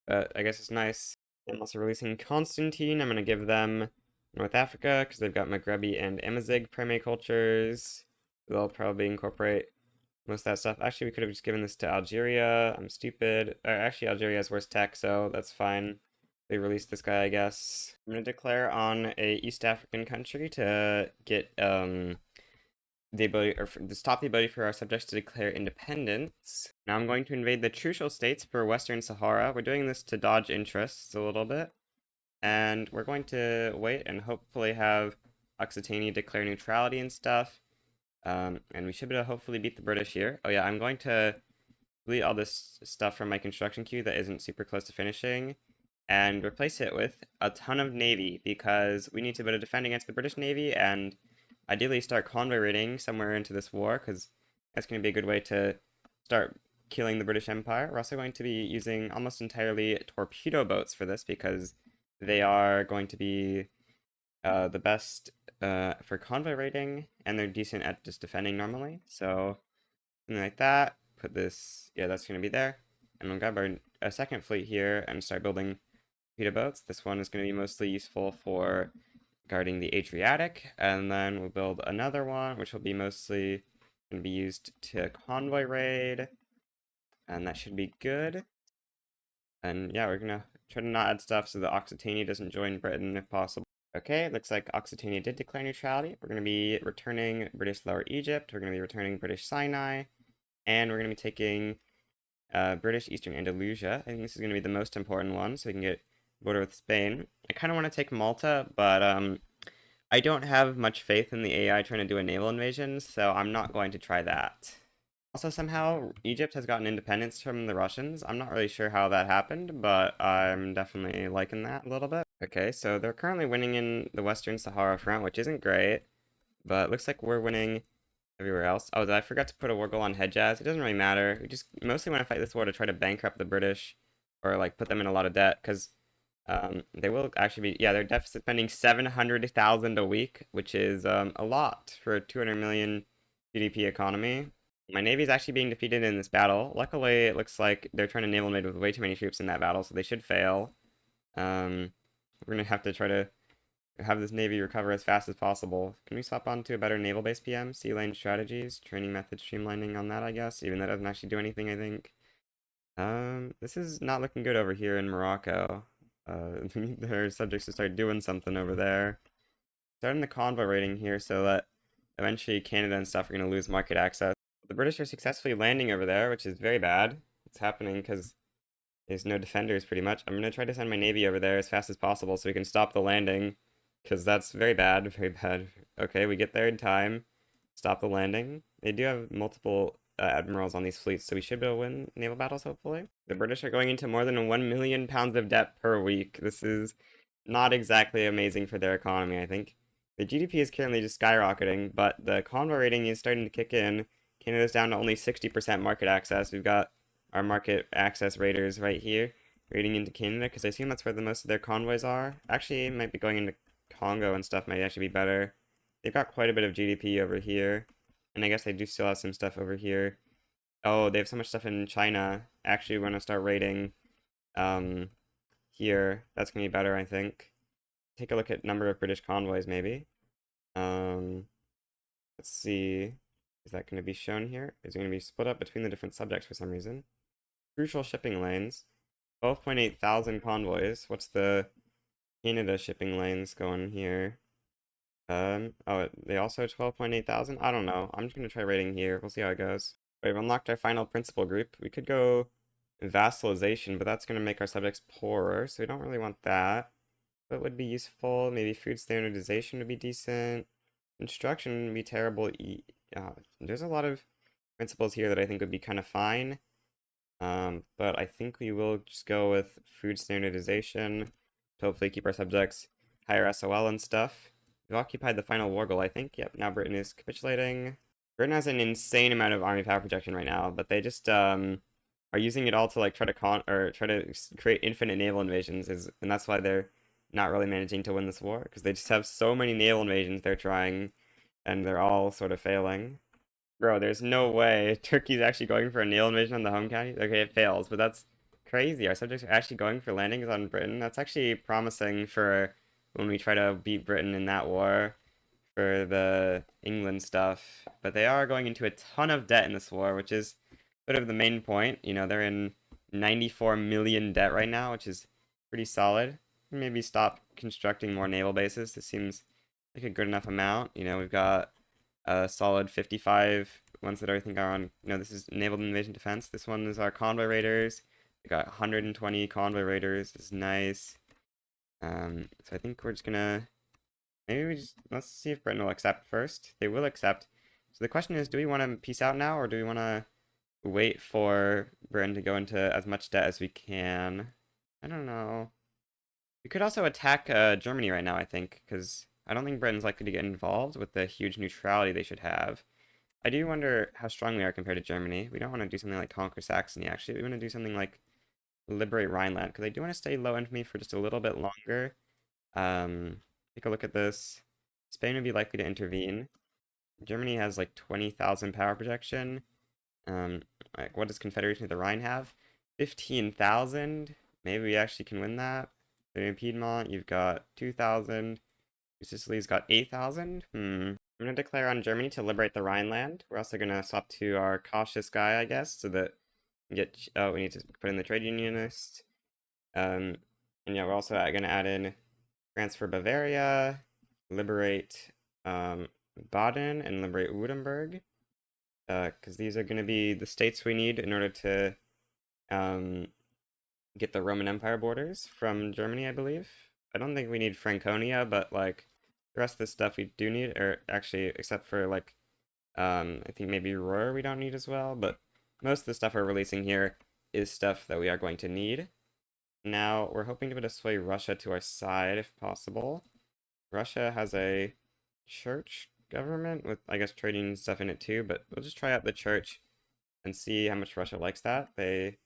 but I guess it's nice. I'm also releasing Constantine. I'm going to give them North Africa because they've got Maghrebi and Amazigh primate cultures. They'll probably incorporate most of that stuff. Actually, we could have just given this to Algeria. I'm stupid. Actually, Algeria has worse tech, so that's fine. They released this guy, I guess. I'm gonna declare on a East African country to get the ability, or to stop the ability for our subjects to declare independence. Now I'm going to invade the Trucial states for Western Sahara. We're doing this to dodge interests a little bit, and we're going to wait and hopefully have Occitania declare neutrality and stuff. And we should be able to hopefully beat the British here. Oh yeah, I'm going to delete all this stuff from my construction queue that isn't super close to finishing and replace it with a ton of navy because we need to be able to defend against the British Navy and ideally start convoy raiding somewhere into this war because that's going to be a good way to start killing the British Empire. We're also going to be using almost entirely torpedo boats for this because they are going to be the best for convoy raiding and they're decent at just defending normally. So something like that. Put this, yeah, that's going to be there. And we'll grab a second fleet here and start building torpedo boats. This one is going to be mostly useful for guarding the Adriatic, and then we'll build another one, which will be mostly going to be used to convoy raid, and that should be good. And yeah, we're going to try to not add stuff so that Occitania doesn't join Britain if possible. Okay, looks like Occitania did declare neutrality. We're going to be returning British Lower Egypt, we're going to be returning British Sinai, and we're going to be taking British Eastern Andalusia. I think this is going to be the most important one, so we can get border with Spain. I kind of want to take Malta, but I don't have much faith in the AI trying to do a naval invasion, so I'm not going to try that. Also, somehow, Egypt has gotten independence from the Russians. I'm not really sure how that happened, but I'm definitely liking that a little bit. Okay, so they're currently winning in the Western Sahara front, which isn't great, but it looks like we're winning everywhere else. Oh, I forgot to put a war goal on Hejaz. It doesn't really matter. We just mostly want to fight this war to try to bankrupt the British or like put them in a lot of debt because they will actually be, yeah, they're deficit spending 700,000 a week, which is a lot for a 200 million GDP economy. My navy is actually being defeated in this battle. Luckily, it looks like they're trying to naval invade with way too many troops in that battle, so they should fail. We're gonna have to try to have this navy recover as fast as possible. Can we swap on to a better naval base PM? Sea lane strategies, training methods, streamlining on that, I guess. Even that doesn't actually do anything, I think. This is not looking good over here in Morocco. We need their subjects to start doing something over there. Starting the convoy raiding here so that eventually Canada and stuff are going to lose market access. The British are successfully landing over there, which is very bad. It's happening because there's no defenders pretty much. I'm going to try to send my navy over there as fast as possible so we can stop the landing because that's very bad, very bad. Okay, we get there in time. Stop the landing. They do have multiple admirals on these fleets, so we should be able to win naval battles, hopefully. The British are going into more than 1 million pounds of debt per week. This is not exactly amazing for their economy, I think. The GDP is currently just skyrocketing, but the convoy rating is starting to kick in. Canada's down to only 60% market access. We've got our market access raiders right here, raiding into Canada, because I assume that's where the most of their convoys are. Actually, it might be going into Congo and stuff might actually be better. They've got quite a bit of GDP over here. And I guess they do still have some stuff over here. Oh, they have so much stuff in China. Actually, we're going to start raiding here. That's going to be better, I think. Take a look at number of British convoys, maybe. Let's see. Is that going to be shown here? Is it going to be split up between the different subjects for some reason? Crucial shipping lanes. 12.8 thousand convoys. What's the Canada shipping lanes going here? Oh, they also have 12.8 thousand? I don't know. I'm just going to try raiding here. We'll see how it goes. We've unlocked our final principal group. We could go vassalization, but that's going to make our subjects poorer, so we don't really want that. What would be useful? Maybe food standardization would be decent. Construction would be terrible. There's a lot of principles here that I think would be kind of fine. But I think we will just go with food standardization to hopefully keep our subjects higher SOL and stuff. We've occupied the final war goal, I think. Yep, now Britain is capitulating. Britain has an insane amount of army power projection right now, but they just are using it all to like try to create infinite naval invasions, and that's why they're not really managing to win this war, because they just have so many naval invasions they're trying, and they're all sort of failing. Bro, there's no way Turkey's actually going for a naval invasion on the home county. Okay, it fails, but that's crazy. Our subjects are actually going for landings on Britain. That's actually promising for when we try to beat Britain in that war for the England stuff. But they are going into a ton of debt in this war, which is sort of the main point. You know, they're in 94 million debt right now, which is pretty solid. Maybe stop constructing more naval bases. This seems like a good enough amount. You know, we've got a solid 55 ones that I think are on, this is naval invasion defense. This one is our convoy raiders. We got 120 convoy raiders. This is nice. So I think we're just gonna Maybe let's see if Britain will accept first. They will accept. So the question is, do we want to peace out now, or do we want to wait for Britain to go into as much debt as we can? I don't know. We could also attack Germany right now, I think, because I don't think Britain's likely to get involved with the huge neutrality they should have. I do wonder how strong we are compared to Germany. We don't want to do something like conquer Saxony, actually. We want to do something like liberate Rhineland, because I do want to stay low infamy for just a little bit longer. Take a look at this. Spain would be likely to intervene. Germany has like 20,000 power projection. Um, like what does Confederation of the Rhine have? 15,000. Maybe we actually can win that. Then in Piedmont, you've got 2,000. Sicily's got 8,000. I'm gonna declare on Germany to liberate the Rhineland. We're also gonna swap to our cautious guy, I guess, so that we get. Oh, we need to put in the trade unionist. And yeah, we're also gonna add in transfer Bavaria, liberate Baden, and liberate Württemberg. Because these are gonna be the states we need in order to get the Roman Empire borders from Germany, I believe. I don't think we need Franconia, but like the rest of the stuff we do need, or actually, except for like I think maybe Ruhr we don't need as well, but most of the stuff we're releasing here is stuff that we are going to need. Now, we're hoping to sway Russia to our side if possible. Russia has a church government with, I guess, trading stuff in it too, but we'll just try out the church and see how much Russia likes that. They,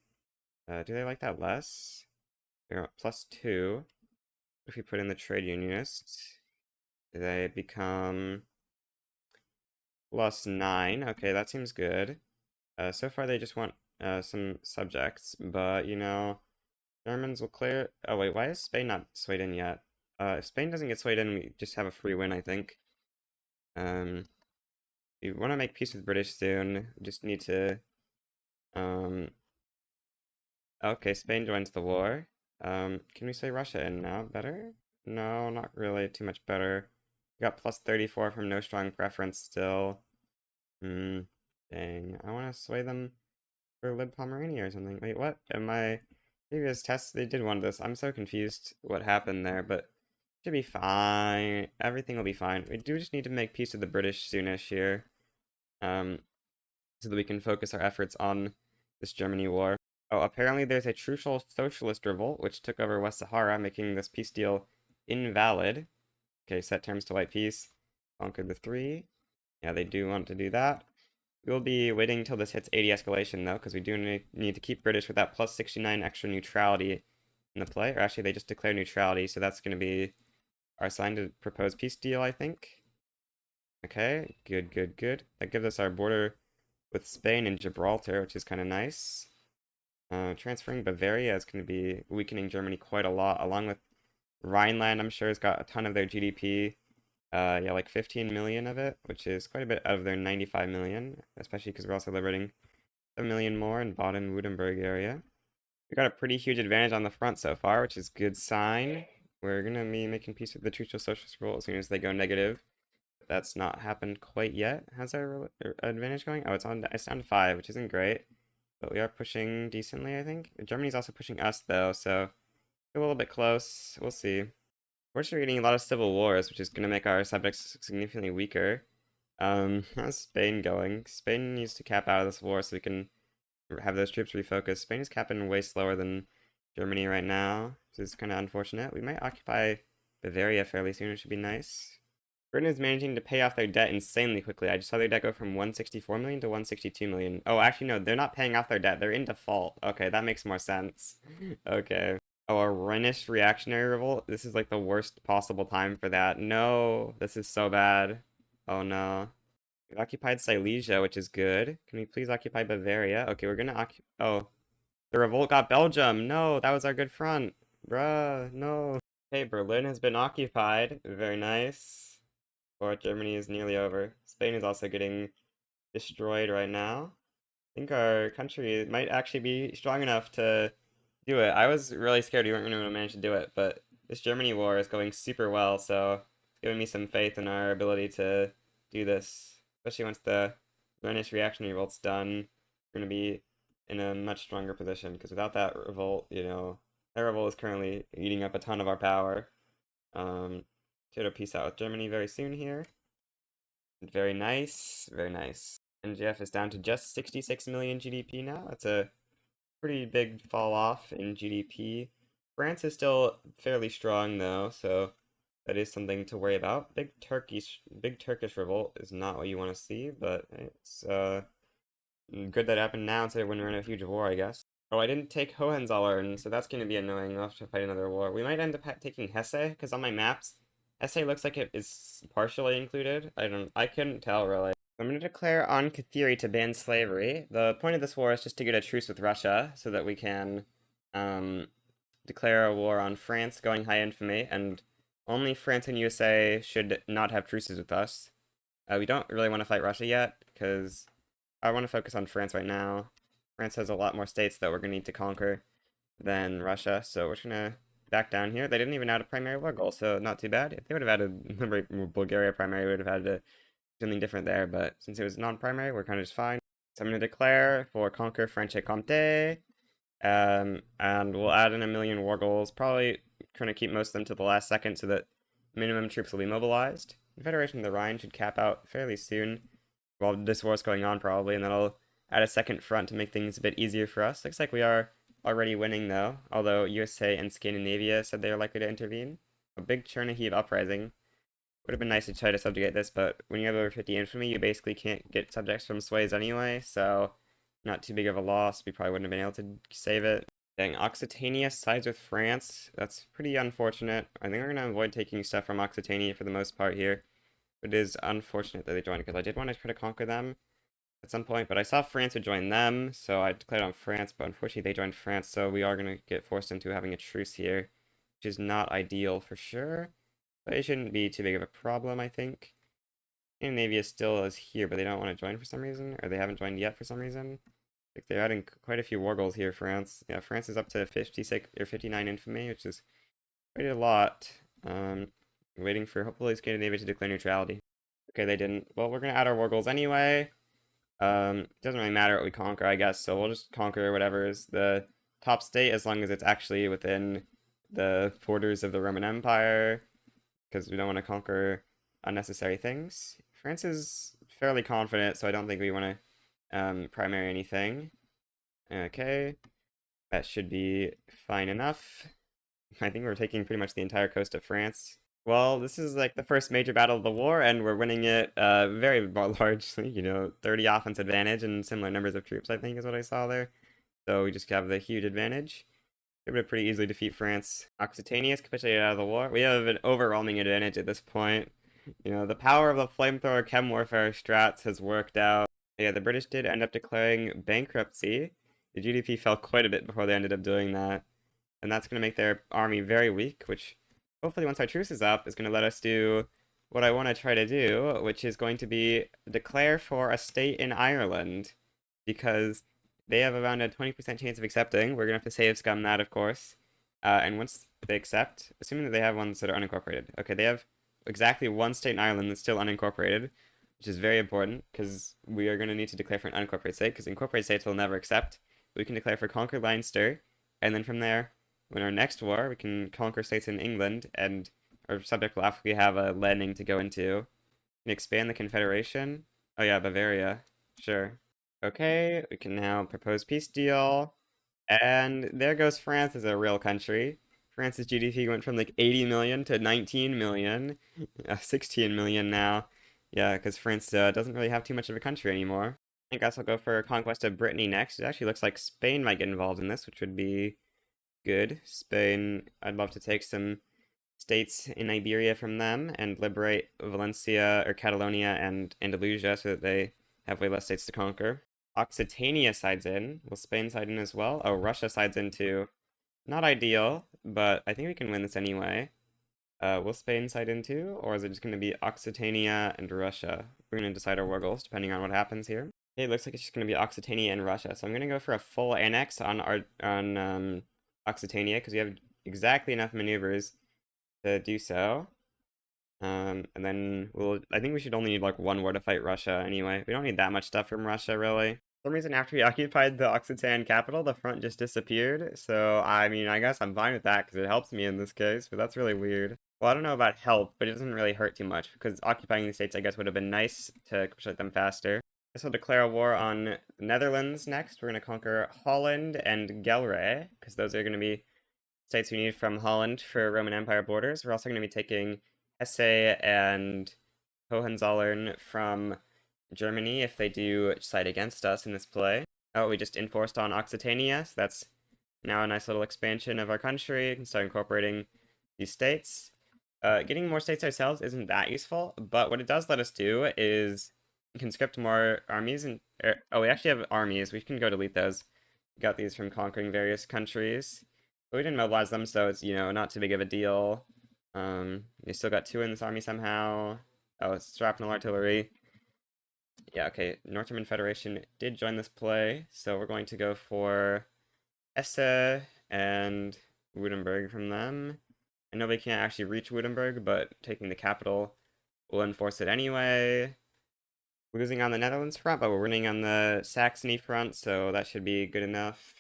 do they like that less? They're at +2. If we put in the trade unionists, they become +9. Okay, that seems good. So far they just want some subjects, but you know, Germans will clear. Oh wait, why is Spain not swayed in yet? If Spain doesn't get swayed in, we just have a free win, I think. Um, we want to make peace with British soon. We just need to. Um, okay, Spain joins the war. Can we say Russia in now? Better? No, not really. Too much better. We got +34 from no strong preference still. Hmm. Dang. I want to sway them for Lib Pomerania or something. Wait, what? In my previous tests, they did one of this. I'm so confused what happened there, but should be fine. Everything will be fine. We do just need to make peace with the British soonish here, so that we can focus our efforts on this Germany war. Oh, apparently there's a true socialist revolt which took over West Sahara, making this peace deal invalid. Okay, set terms to white peace. Conquer the three. Yeah, they do want to do that. We'll be waiting until this hits 80 escalation, though, because we do need to keep British with that +69 extra neutrality in the play. Or actually, they just declare neutrality, so that's going to be our sign to propose peace deal, I think. Okay, good, good, good. That gives us our border with Spain and Gibraltar, which is kind of nice. Transferring Bavaria is going to be weakening Germany quite a lot, along with Rhineland, I'm sure, has got a ton of their GDP. Yeah, like 15 million of it, which is quite a bit out of their 95 million, especially because we're also liberating a million more in Baden-Württemberg area. We got a pretty huge advantage on the front so far, which is good sign. We're gonna be making peace with the Trucial Socialist rule as soon as they go negative. That's not happened quite yet. How's our advantage going? Oh, it's down to 5, which isn't great, but we are pushing decently, I think. Germany's also pushing us though, so a little bit close. We'll see. We're getting a lot of civil wars, which is gonna make our subjects significantly weaker. How's Spain going? Spain needs to cap out of this war so we can have those troops refocus. Spain is capping way slower than Germany right now, which is kind of unfortunate. We might occupy Bavaria fairly soon, which should be nice. Britain is managing to pay off their debt insanely quickly. I just saw their debt go from 164 million to 162 million. Oh, actually, no, they're not paying off their debt. They're in default. Okay, that makes more sense. Okay. Oh, a Rhenish reactionary revolt? This is like the worst possible time for that. No, this is so bad. Oh no. We've occupied Silesia, which is good. Can we please occupy Bavaria? Okay, we're gonna occupy. Oh, the revolt got Belgium. No, that was our good front. Bruh, no. Okay, Berlin has been occupied. Very nice. Or Germany is nearly over. Spain is also getting destroyed right now. I think our country might actually be strong enough to do it. I was really scared we weren't going to manage to do it, but this Germany war is going super well, so it's giving me some faith in our ability to do this. Especially once the Rhenish reactionary revolt's done, we're going to be in a much stronger position, because without that revolt, you know, that revolt is currently eating up a ton of our power. Um, Try to peace out with Germany very soon here. Very nice, very nice. NGF is down to just 66 million GDP now. That's a pretty big fall off in GDP. France is still fairly strong though, so that is something to worry about. Big Turkish revolt is not what you want to see, but it's good that happened now instead of when we're in a huge war, I guess. Oh, I didn't take Hohenzollern, so that's going to be annoying. We'll have to fight another war. We might end up taking Hesse, because on my maps, Hesse looks like it is partially included. I couldn't tell, really. I'm going to declare on theory to ban slavery. The point of this war is just to get a truce with Russia, so that we can, declare a war on France, going high infamy, and only France and USA should not have truces with us. We don't really want to fight Russia yet, because I want to focus on France right now. France has a lot more states that we're going to need to conquer than Russia, so we're just going to back down here. They didn't even add a primary war goal, so not too bad. If they would have added Bulgaria primary, we would have had to do something different there, but since it was non-primary, we're kind of just fine. So I'm going to declare for conquer Franche-Comté, and we'll add in 1 million war goals, probably trying to keep most of them to the last second so that minimum troops will be mobilized. Confederation of the Rhine should cap out fairly soon while this war's going on, probably, and then I'll add a second front to make things a bit easier for us. Looks like we are already winning, though, although USA and Scandinavia said they are likely to intervene. A big Chernihiv uprising. Would have been nice to try to subjugate this, but when you have over 50 infamy, you basically can't get subjects from Sways anyway, so not too big of a loss. We probably wouldn't have been able to save it. Dang, Occitania sides with France. That's pretty unfortunate. I think we're going to avoid taking stuff from Occitania for the most part here. It is unfortunate that they joined, because I did want to try to conquer them at some point, but I saw France would join them, so I declared on France, but unfortunately they joined France, so we are going to get forced into having a truce here, which is not ideal for sure, but it shouldn't be too big of a problem, I think. Scandinavia still is here, but they don't want to join for some reason, or they haven't joined yet for some reason. Like they're adding quite a few war goals here, France. Yeah, France is up to 56 or 59 infamy, which is quite a lot. Waiting for hopefully Scandinavia to declare neutrality. Okay, they didn't. Well, we're gonna add our war goals anyway. Doesn't really matter what we conquer, I guess, so we'll just conquer whatever is the top state as long as it's actually within the borders of the Roman Empire, because we don't want to conquer unnecessary things. France is fairly confident, so I don't think we want to primary anything. Okay, that should be fine enough. I think we're taking pretty much the entire coast of France. Well, this is like the first major battle of the war, and we're winning it very largely, 30 offense advantage and similar numbers of troops, I think is what I saw there. So we just have the huge advantage. We're able to pretty easily defeat France. Occitania is capitulated out of the war. We have an overwhelming advantage at this point. The power of the flamethrower chem warfare strats has worked out. Yeah, the British did end up declaring bankruptcy. The GDP fell quite a bit before they ended up doing that. And that's going to make their army very weak, which hopefully once our truce is up is going to let us do what I want to try to do, which is going to be declare for a state in Ireland, because they have around a 20% chance of accepting. We're going to have to save scum that, of course. And once they accept, assuming that they have ones that are unincorporated. Okay, they have exactly one state in Ireland that's still unincorporated, which is very important, because we are going to need to declare for an unincorporated state, because incorporated states will never accept. We can declare for conquered Leinster, and then from there, when our next war, we can conquer states in England, and our subject will actually have a landing to go into. We can expand the Confederation. Oh yeah, Bavaria. Sure. Okay, we can now propose peace deal. And there goes France as a real country. France's GDP went from like 80 million to 19 million. 16 million now. Yeah, because France doesn't really have too much of a country anymore. I guess I'll go for conquest of Brittany next. It actually looks like Spain might get involved in this, which would be good. Spain, I'd love to take some states in Iberia from them and liberate Valencia or Catalonia and Andalusia so that they have way less states to conquer. Occitania sides in. Will Spain side in as well? Oh, Russia sides in too. Not ideal, but I think we can win this anyway. Will Spain side in too? Or is it just going to be Occitania and Russia? We're going to decide our war goals depending on what happens here. Okay, it looks like it's just going to be Occitania and Russia. So I'm going to go for a full annex on Occitania, because we have exactly enough maneuvers to do so. And then I think we should only need like one war to fight Russia anyway. We don't need that much stuff from Russia, really. For some reason, after we occupied the Occitan capital, the front just disappeared. So, I mean, I guess I'm fine with that, because it helps me in this case, but that's really weird. Well, I don't know about help, but it doesn't really hurt too much, because occupying these states, I guess, would have been nice to capitulate them faster. I guess we'll declare a war on the Netherlands next. We're going to conquer Holland and Gelre, because those are going to be states we need from Holland for Roman Empire borders. We're also going to be taking Hesse and Hohenzollern from Germany if they do side against us in this play. Oh, we just enforced on Occitania, so that's now a nice little expansion of our country. We can start incorporating these states. Getting more states ourselves isn't that useful, but what it does let us do is conscript more armies and oh, we actually have armies. We can go delete those. We got these from conquering various countries. But we didn't mobilize them, so it's, not too big of a deal. We still got 2 in this army somehow. Oh, it's shrapnel artillery. Yeah, okay. Ottoman Federation did join this play, so we're going to go for Esse and Württemberg from them. I know they can't actually reach Württemberg, but taking the capital will enforce it anyway. Losing on the Netherlands front, but we're winning on the Saxony front, so that should be good enough.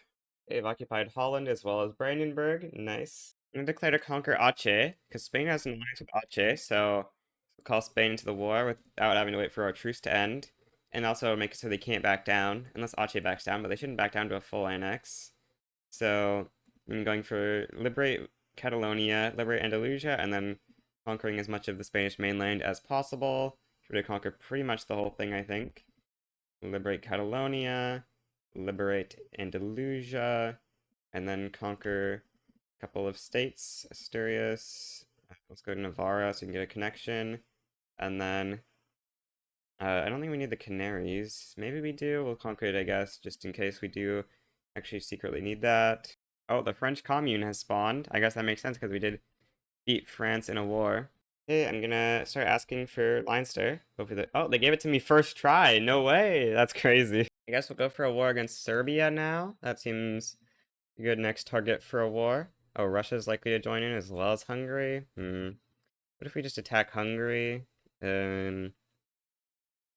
They've occupied Holland as well as Brandenburg. Nice. I'm going to declare to conquer Aceh, because Spain has an alliance with Aceh, so we'll call Spain into the war without having to wait for our truce to end. And also make it so they can't back down, unless Aceh backs down, but they shouldn't back down to a full annex. So I'm going for liberate Catalonia, liberate Andalusia, and then conquering as much of the Spanish mainland as possible. Try to conquer pretty much the whole thing, I think. Liberate Catalonia, liberate Andalusia, and then conquer a couple of states. Asturias. Let's go to Navarra so we can get a connection. And then I don't think we need the Canaries. Maybe we do. We'll conquer it, I guess, just in case we do actually secretly need that. Oh, the French Commune has spawned. I guess that makes sense because we did beat France in a war. Okay, I'm gonna start asking for Leinster. Hopefully oh, they gave it to me first try. No way. That's crazy. I guess we'll go for a war against Serbia now. That seems a good next target for a war. Oh, Russia's likely to join in as well as Hungary. What if we just attack Hungary? Let's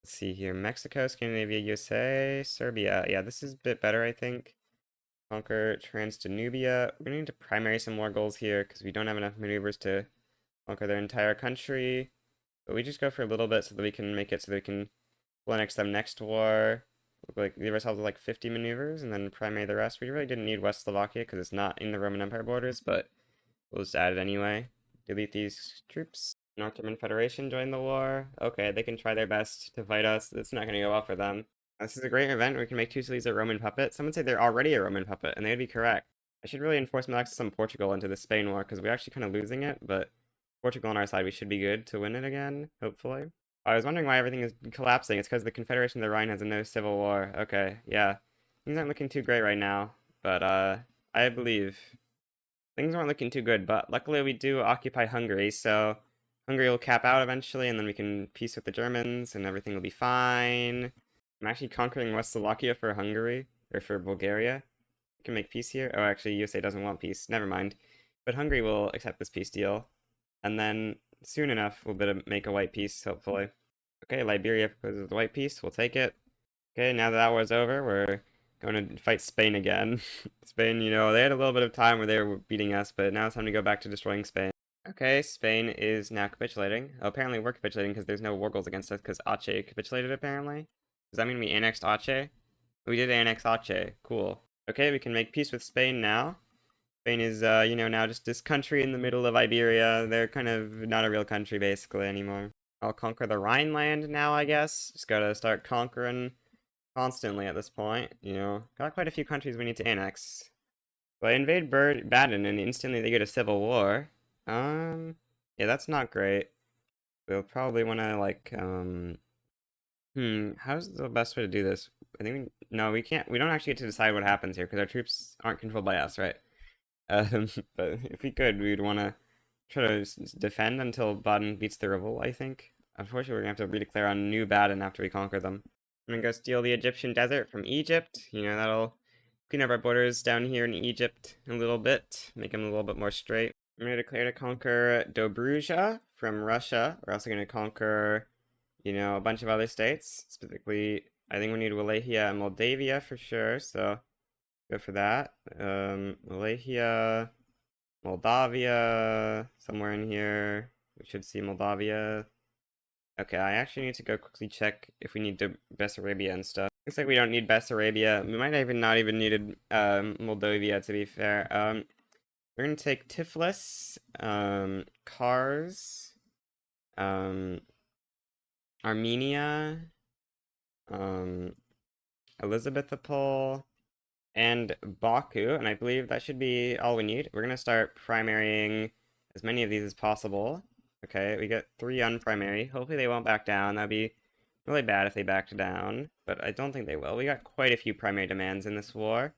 see here. Mexico, Scandinavia, USA, Serbia. Yeah, this is a bit better, I think. Conquer Trans-Danubia. We need to primary some more goals here because we don't have enough maneuvers to conquer their entire country. But we just go for a little bit so that we can make it so that we can annex them next war. Like, leave ourselves with like 50 maneuvers and then primary the rest. We really didn't need West Slovakia because it's not in the Roman Empire borders, but we'll just add it anyway. Delete these troops. Ottoman Federation joined the war. Okay, they can try their best to fight us. It's not going to go well for them. This is a great event. We can make 2 cities a Roman puppet. Some would say they're already a Roman puppet, and they would be correct. I should really enforce my access on Portugal into the Spain war, because we're actually kind of losing it, but Portugal on our side, we should be good to win it again, hopefully. I was wondering why everything is collapsing. It's because the Confederation of the Rhine has a no civil war. Okay, yeah. Things aren't looking too great right now, but I believe things aren't looking too good, but luckily we do occupy Hungary, so Hungary will cap out eventually, and then we can peace with the Germans, and everything will be fine. I'm actually conquering West Slovakia for Hungary, or for Bulgaria. We can make peace here. Oh, actually, USA doesn't want peace. Never mind. But Hungary will accept this peace deal, and then soon enough we'll make a white peace, hopefully. Okay, Liberia proposes a white peace. We'll take it. Okay, now that that war's over, we're going to fight Spain again. Spain, they had a little bit of time where they were beating us, but now it's time to go back to destroying Spain. Okay, Spain is now capitulating. Oh, apparently we're capitulating because there's no war goals against us because Aceh capitulated, apparently. Does that mean we annexed Aceh? We did annex Aceh. Cool. Okay, we can make peace with Spain now. Spain is, now just this country in the middle of Iberia. They're kind of not a real country, basically, anymore. I'll conquer the Rhineland now, I guess. Just gotta start conquering constantly at this point, Got quite a few countries we need to annex. But I invade Baden and instantly they get a civil war. Yeah, that's not great. We'll probably want to, like, how's the best way to do this? I think no, we can't, we don't actually get to decide what happens here because our troops aren't controlled by us, right? But if we could, we'd want to try to defend until Baden beats the revolt, I think. Unfortunately, we're going to have to redeclare on New Baden after we conquer them. I'm going to go steal the Egyptian desert from Egypt. That'll clean up our borders down here in Egypt a little bit, make them a little bit more straight. I'm going to declare to conquer Dobruja from Russia. We're also going to conquer, a bunch of other states. Specifically, I think we need Wallachia and Moldavia for sure, so go for that. Wallachia, Moldavia, somewhere in here. We should see Moldavia. Okay, I actually need to go quickly check if we need to Bessarabia and stuff. Looks like we don't need Bessarabia. We might even not even needed Moldavia, to be fair. We're gonna take Tiflis, Kars, um, Armenia, um, Elizabethopol, and Baku, and I believe that should be all we need. We're gonna start primarying as many of these as possible. Okay, we get 3 unprimary. Hopefully they won't back down. That'd be really bad if they backed down, but I don't think they will. We got quite a few primary demands in this war.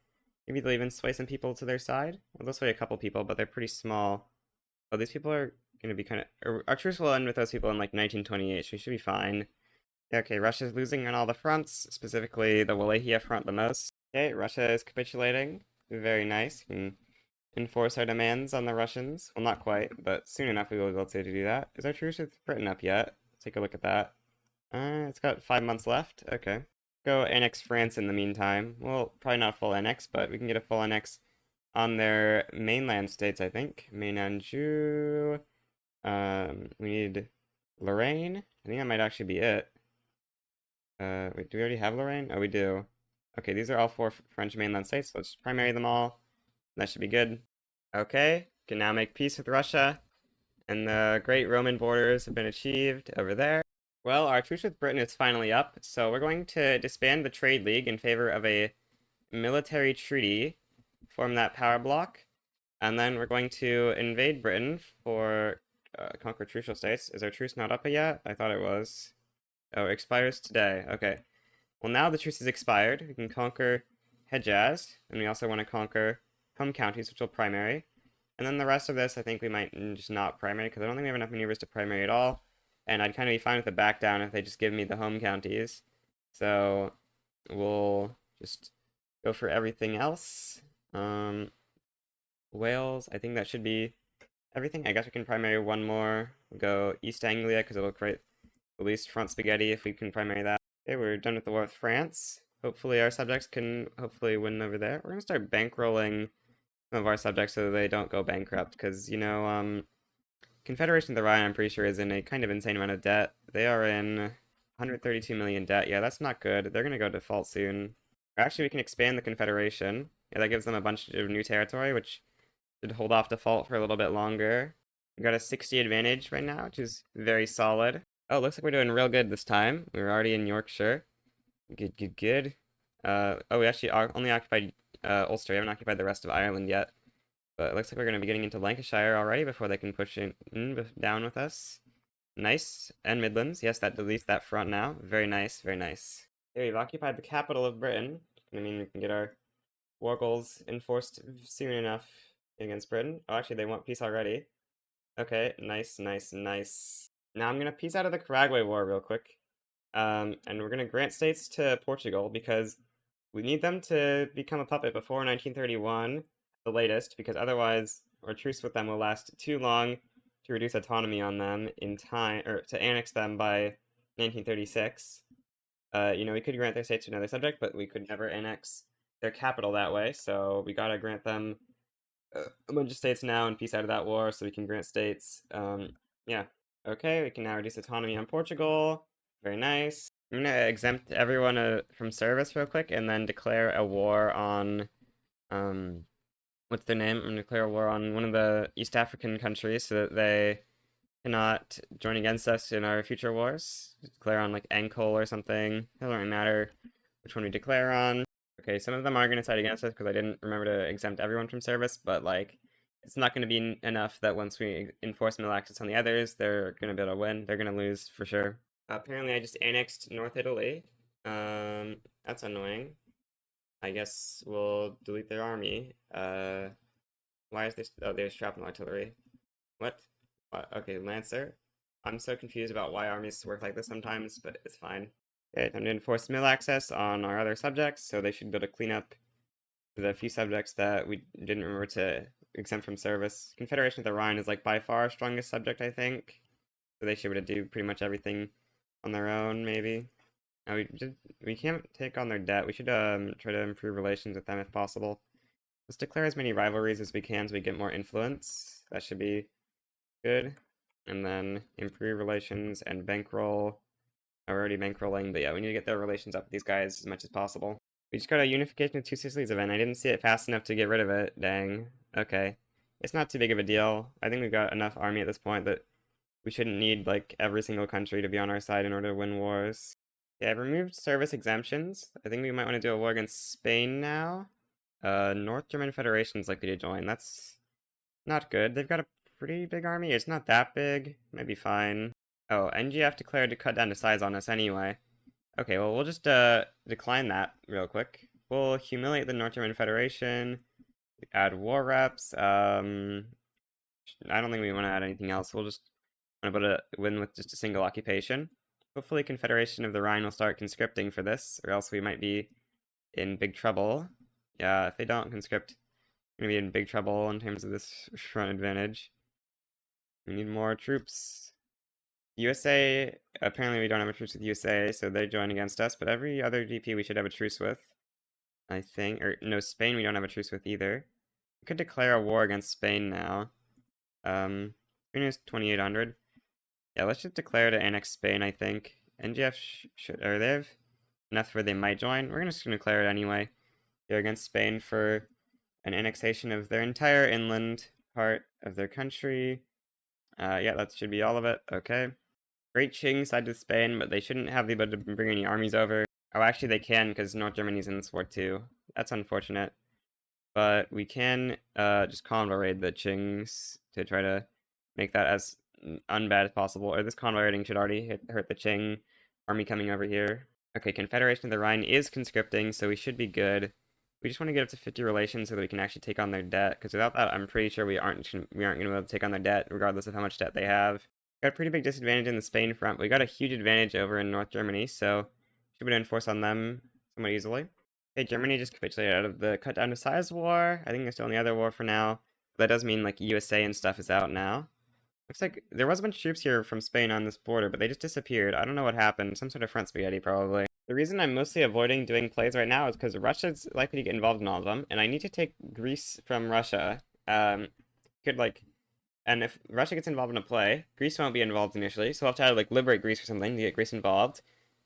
Maybe they'll even sway some people to their side. Well, they'll sway a couple people, but they're pretty small. Oh, these people are gonna be kind of... Our truce will end with those people in like 1928, so we should be fine. Okay, Russia's losing on all the fronts, specifically the Wallachia front the most. Okay, Russia is capitulating. Very nice. We can enforce our demands on the Russians. Well, not quite, but soon enough we will be able to do that. Is our truce with Britain up yet? Let's take a look at that. It's got 5 months left. Okay. Go annex France in the meantime. Well, probably not a full annex, but we can get a full annex on their mainland states, I think. Mainanjou. We need Lorraine. I think that might actually be it. Wait, do we already have Lorraine? Oh, we do. Okay, these are all 4 French mainland states. So let's just primary them all. That should be good. Okay, can now make peace with Russia. And the great Roman borders have been achieved over there. Well, our truce with Britain is finally up, so we're going to disband the Trade League in favor of a military treaty, form that power block, and then we're going to invade Britain for conquer trucial states. Is our truce not up yet? I thought it was. Oh, it expires today. Okay. Well, now the truce is expired. We can conquer Hejaz, and we also want to conquer home counties, which will primary. And then the rest of this, I think we might just not primary, because I don't think we have enough maneuvers to primary at all. And I'd kind of be fine with a back down if they just give me the home counties. So we'll just go for everything else. Wales, I think that should be everything. I guess we can primary one more. We'll go East Anglia, because it'll create the least front spaghetti if we can primary that. Okay, we're done with the war with France. Hopefully our subjects can hopefully win over there. We're going to start bankrolling some of our subjects so that they don't go bankrupt, because, you know, Confederation of the Rhine, I'm pretty sure, is in a kind of insane amount of debt. They are in 132 million debt. Yeah, that's not good. They're going to go default soon. Actually, we can expand the Confederation. Yeah, that gives them a bunch of new territory, which should hold off default for a little bit longer. We got a 60 advantage right now, which is very solid. Oh, looks like we're doing real good this time. We're already in Yorkshire. Good, good, good. Oh, we actually only occupied Ulster. We haven't occupied the rest of Ireland yet. But it looks like we're going to be getting into Lancashire already before they can push down with us. Nice. And Midlands. Yes, that deletes that front now. Very nice, very nice. Okay, we've occupied the capital of Britain. I mean, we can get our war goals enforced soon enough against Britain. Oh, actually, they want peace already. Okay, nice, nice, nice. Now I'm going to peace out of the Caragway War real quick. And we're going to grant states to Portugal because we need them to become a puppet before 1931, the latest, because otherwise our truce with them will last too long to reduce autonomy on them in time, or to annex them by 1936. You know, we could grant their states to another subject, but we could never annex their capital that way, so we gotta grant them a bunch of states now and peace out of that war so we can grant states. Yeah. Okay, we can now reduce autonomy on Portugal. Very nice. I'm gonna exempt everyone from service real quick and then declare a war on, what's their name? I'm gonna declare a war on one of the East African countries so that they cannot join against us in our future wars. Declare on like Ankole or something. Doesn't really matter which one we declare on. Okay, some of them are going to side against us because I didn't remember to exempt everyone from service, but like, it's not going to be enough that once we enforce middle access on the others, they're going to be able to win. They're going to lose for sure. Apparently, I just annexed North Italy. That's annoying. I guess we'll delete their army. Why is this? Oh, there's shrapnel artillery. What? Okay, Lancer. I'm so confused about why armies work like this sometimes, but it's fine. Okay, time to enforce mill access on our other subjects, so they should be able to clean up the few subjects that we didn't remember to exempt from service. Confederation of the Rhine is like by far our strongest subject, I think. So they should be able to do pretty much everything on their own, maybe. Now we can't take on their debt. We should try to improve relations with them if possible. Let's declare as many rivalries as we can so we get more influence. That should be good. And then improve relations and bankroll. We're already bankrolling, but yeah, we need to get the relations up with these guys as much as possible. We just got a Unification of Two Sicilies event. I didn't see it fast enough to get rid of it. Dang. Okay. It's not too big of a deal. I think we've got enough army at this point that we shouldn't need, like, every single country to be on our side in order to win wars. Yeah, I've removed service exemptions. I think we might want to do a war against Spain now. North German Federation's likely to join. That's not good. They've got a pretty big army. It's not that big. Might be fine. Oh, NGF declared to cut down to size on us anyway. Okay, well, we'll just decline that real quick. We'll humiliate the North German Federation. Add war reps. I don't think we want to add anything else. We'll just want to put a win with just a single occupation. Hopefully Confederation of the Rhine will start conscripting for this, or else we might be in big trouble. Yeah, if they don't conscript, we're going to be in big trouble in terms of this front advantage. We need more troops. USA, apparently we don't have a truce with USA, so they join against us, but every other GP we should have a truce with, I think. Or, no, Spain we don't have a truce with either. We could declare a war against Spain now. Spain is 2,800. Yeah, let's just declare to annex Spain, I think. NGF or they have enough where they might join. We're just gonna declare it anyway. They're against Spain for an annexation of their entire inland part of their country. Yeah, that should be all of it. Okay. Great Qing side with Spain, but they shouldn't have the ability to bring any armies over. Oh, actually they can, because North Germany's in this war too. That's unfortunate. But we can just convoy raid the Qings to try to make that as unbad as possible. Or this convoy raiding should already hurt the Qing army coming over here. Okay, Confederation of the Rhine is conscripting, so we should be good. We just want to get up to 50 relations so that we can actually take on their debt, because without that, I'm pretty sure we aren't going to be able to take on their debt, regardless of how much debt they have. Got a pretty big disadvantage in the Spain front, but we got a huge advantage over in North Germany, so should be able to enforce on them somewhat easily. Okay, Germany just capitulated out of the cut down to size war. I think they're still in the other war for now. That does mean like USA and stuff is out now. Looks like there was a bunch of troops here from Spain on this border, but they just disappeared. I don't know what happened. Some sort of front spaghetti, probably. The reason I'm mostly avoiding doing plays right now is because Russia's likely to get involved in all of them, and I need to take Greece from Russia. Could like, and if Russia gets involved in a play, Greece won't be involved initially, so we'll have to like liberate Greece or something to get Greece involved.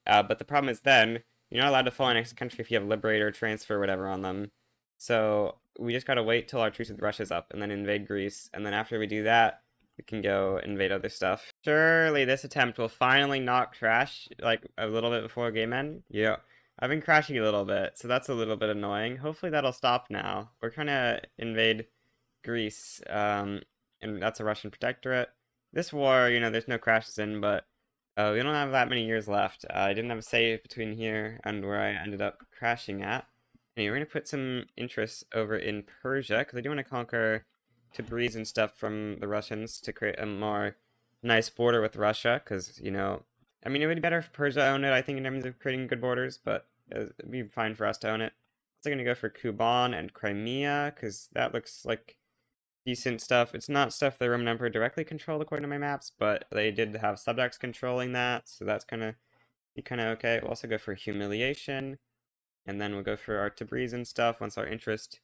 But the problem is then you're not allowed to fall next country if you have liberate or transfer or whatever on them. So we just gotta wait till our truce with Russia's up and then invade Greece, and then after we do that, we can go invade other stuff. Surely this attempt will finally not crash, like, a little bit before game end. Yeah. I've been crashing a little bit, so that's a little bit annoying. Hopefully that'll stop now. We're trying to invade Greece, and that's a Russian protectorate. This war, there's no crashes in, but we don't have that many years left. I didn't have a save between here and where I ended up crashing at. Anyway, we're going to put some interest over in Persia, because I do want to conquer Tabriz and stuff from the Russians to create a more nice border with Russia, because, I mean, it would be better if Persia owned it, I think, in terms of creating good borders, but it'd be fine for us to own it. So I'm going to go for Kuban and Crimea, because that looks like decent stuff. It's not stuff the Roman Emperor directly controlled according to my maps, but they did have subjects controlling that, so that's kind of okay. We'll also go for humiliation, and then we'll go for our Tabriz and stuff once our interest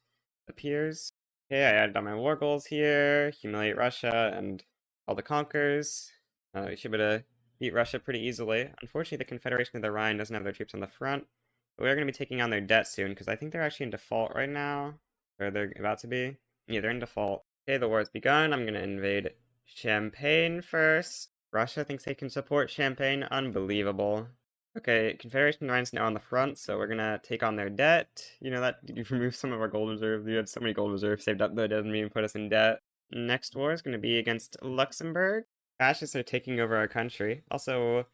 appears. Okay, I added on my war goals here, humiliate Russia and all the conquers. We should be able to beat Russia pretty easily. Unfortunately, the Confederation of the Rhine doesn't have their troops on the front, but we're going to be taking on their debt soon, because I think they're actually in default right now, or they're about to be. Yeah, they're in default. Okay, the war has begun. I'm going to invade Champagne first. Russia thinks they can support Champagne. Unbelievable. Okay, Confederation Rhine's now on the front, so we're gonna take on their debt. You know that you removed some of our gold reserve. We had so many gold reserves saved up that it doesn't even put us in debt. Next war is gonna be against Luxembourg. Fascists are taking over our country. Also,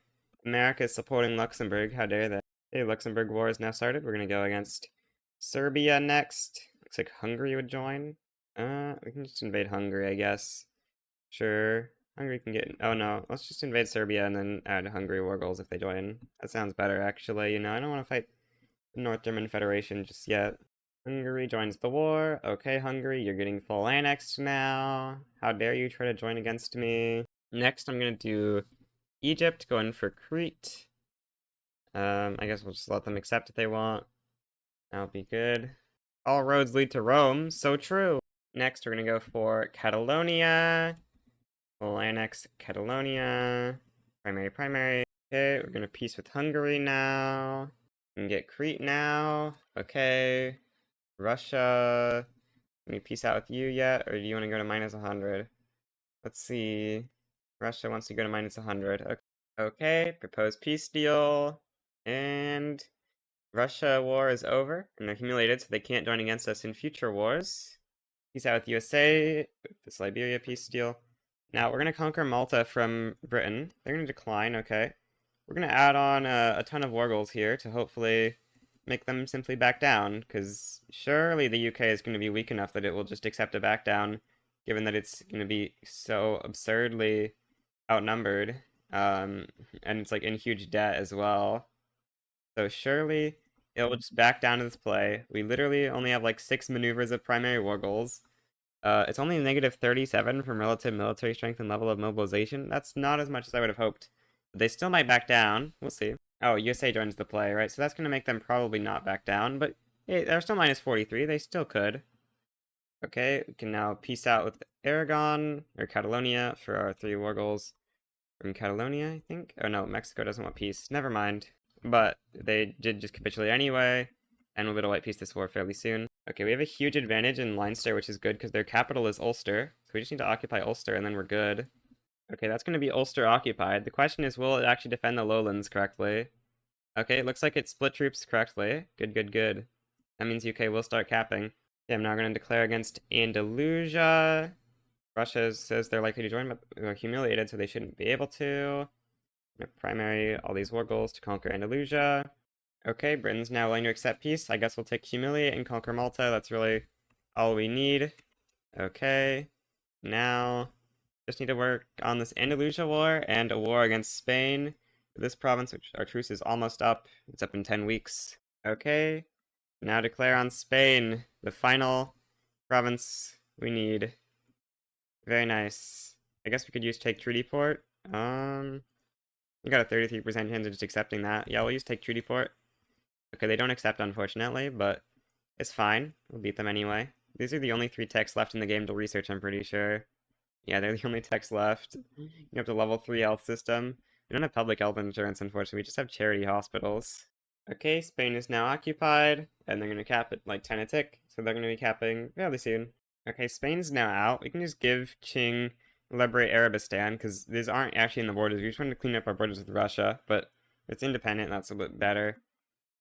America is supporting Luxembourg. How dare they? Okay, Luxembourg war is now started. We're gonna go against Serbia next. Looks like Hungary would join. We can just invade Hungary, I guess. Sure. Hungary can get... Oh no, let's just invade Serbia and then add Hungary war goals if they join. That sounds better, actually. I don't want to fight the North German Federation just yet. Hungary joins the war. Okay, Hungary, you're getting full annexed now. How dare you try to join against me? Next, I'm going to do Egypt, go in for Crete. I guess we'll just let them accept if they want. That'll be good. All roads lead to Rome, so true. Next, we're gonna go for Catalonia. We'll annex Catalonia. Primary. Okay, we're gonna peace with Hungary now. We can get Crete now. Okay. Russia. Can we peace out with you yet? Or do you want to go to minus 100? Let's see. Russia wants to go to minus 100. Okay. Okay, proposed peace deal. And Russia war is over, and they're humiliated, so they can't join against us in future wars. Peace out with USA, this Liberia peace deal. Now, we're going to conquer Malta from Britain. They're going to decline, okay. We're going to add on a ton of war goals here to hopefully make them simply back down, because surely the UK is going to be weak enough that it will just accept a back down, given that it's going to be so absurdly outnumbered, and it's like in huge debt as well. So surely it will just back down to this play. We literally only have like 6 maneuvers of primary war goals. It's only negative 37 from relative military strength and level of mobilization. That's not as much as I would have hoped. But they still might back down. We'll see. Oh, USA joins the play, right? So that's going to make them probably not back down. But hey, they're still minus 43. They still could. Okay, we can now peace out with Aragon, or Catalonia, for our 3 war goals. From Catalonia, I think? Oh no, Mexico doesn't want peace. Never mind. But they did just capitulate anyway, and we'll be able to white peace this war fairly soon. Okay, we have a huge advantage in Leinster, which is good, because their capital is Ulster. So we just need to occupy Ulster, and then we're good. Okay, that's going to be Ulster occupied. The question is, will it actually defend the lowlands correctly? Okay, it looks like it split troops correctly. Good. That means UK will start capping. Okay, I'm now going to declare against Andalusia. Russia says they're likely to join, but they're humiliated, so they shouldn't be able to. Primary all these war goals to conquer Andalusia. Okay, Britain's now willing to accept peace. I guess we'll take humiliate and conquer Malta. That's really all we need. Okay, now just need to work on this Andalusia war and a war against Spain. This province, which our truce is almost up. It's up in 10 weeks. Okay, now declare on Spain, the final province we need. Very nice. I guess we could use take treaty port. We got a 33% chance of just accepting that. Yeah, we'll use take treaty port. Okay, they don't accept, unfortunately, but it's fine. We'll beat them anyway. These are the only 3 techs left in the game to research, I'm pretty sure. Yeah, they're the only techs left. You have the level 3 health system. We don't have public health insurance, unfortunately. We just have charity hospitals. Okay, Spain is now occupied, and they're going to cap it like 10 a tick, so they're going to be capping fairly soon. Okay, Spain's now out. We can just give Qing liberate Arabistan, because these aren't actually in the borders. We just wanted to clean up our borders with Russia, but it's independent, that's a bit better.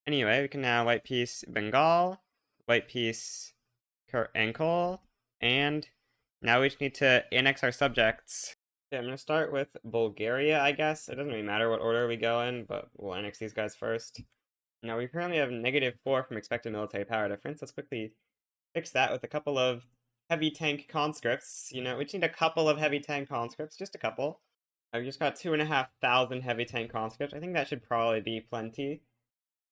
Anyway, we can now white peace Bengal, white peace Ankol, and now we just need to annex our subjects. Okay, I'm going to start with Bulgaria, I guess. It doesn't really matter what order we go in, but we'll annex these guys first. Now, we currently have -4 from expected military power difference. Let's quickly fix that with a couple of heavy tank conscripts. You know, we just need a couple of heavy tank conscripts, just a couple. I've just got 2,500 heavy tank conscripts. I think that should probably be plenty.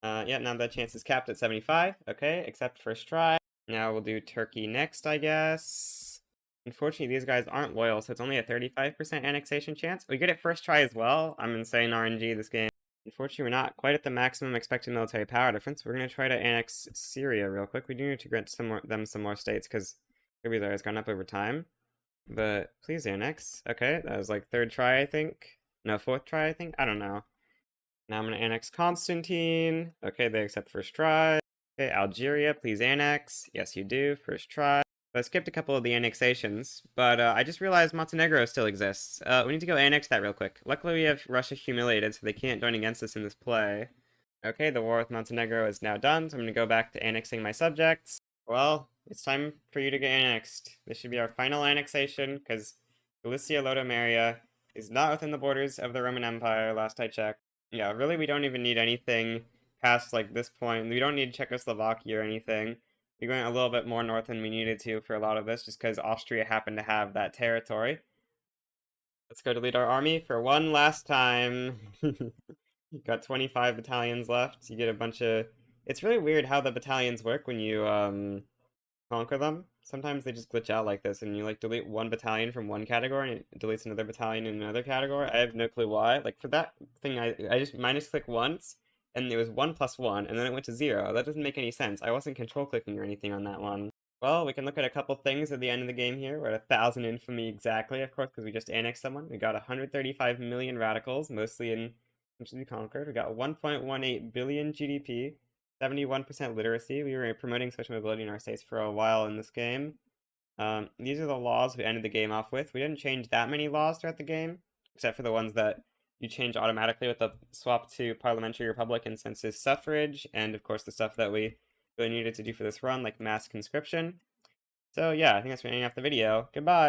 Yeah, now the chance is capped at 75. Okay, accept first try. Now we'll do Turkey next, I guess. Unfortunately, these guys aren't loyal, so it's only a 35% annexation chance. We get it first try as well. I'm insane RNG this game. Unfortunately, we're not quite at the maximum expected military power difference. We're going to try to annex Syria real quick. We do need to grant them some more states, because Tributary has gone up over time. But please annex. Okay, that was like 3rd try, I think. No, 4th try, I think. I don't know. Now I'm going to annex Constantine. Okay, they accept first try. Okay, Algeria, please annex. Yes, you do. First try. I skipped a couple of the annexations, but I just realized Montenegro still exists. We need to go annex that real quick. Luckily, we have Russia humiliated, so they can't join against us in this play. Okay, the war with Montenegro is now done, so I'm going to go back to annexing my subjects. Well, it's time for you to get annexed. This should be our final annexation, because Galicia Lodomeria is not within the borders of the Roman Empire, last I checked. Yeah, really, we don't even need anything past, like, this point. We don't need Czechoslovakia or anything. We're going a little bit more north than we needed to for a lot of this, just because Austria happened to have that territory. Let's go to lead our army for one last time. Got 25 battalions left. You get a bunch of... It's really weird how the battalions work when you, conquer them. Sometimes they just glitch out like this, and you, like, delete one battalion from one category, and it deletes another battalion in another category. I have no clue why. Like, for that thing, I just minus-click once, and it was 1 plus 1, and then it went to 0. That doesn't make any sense. I wasn't control clicking or anything on that one. Well, we can look at a couple things at the end of the game here. We're at 1,000 infamy exactly, of course, because we just annexed someone. We got 135 million radicals, mostly in countries we conquered. We got 1.18 billion GDP, 71% literacy. We were promoting social mobility in our states for a while in this game. These are the laws we ended the game off with. We didn't change that many laws throughout the game, except for the ones that you change automatically with the swap to parliamentary republic and census suffrage, and of course the stuff that we really needed to do for this run, like mass conscription. So yeah, I think that's going to end off the video. Goodbye!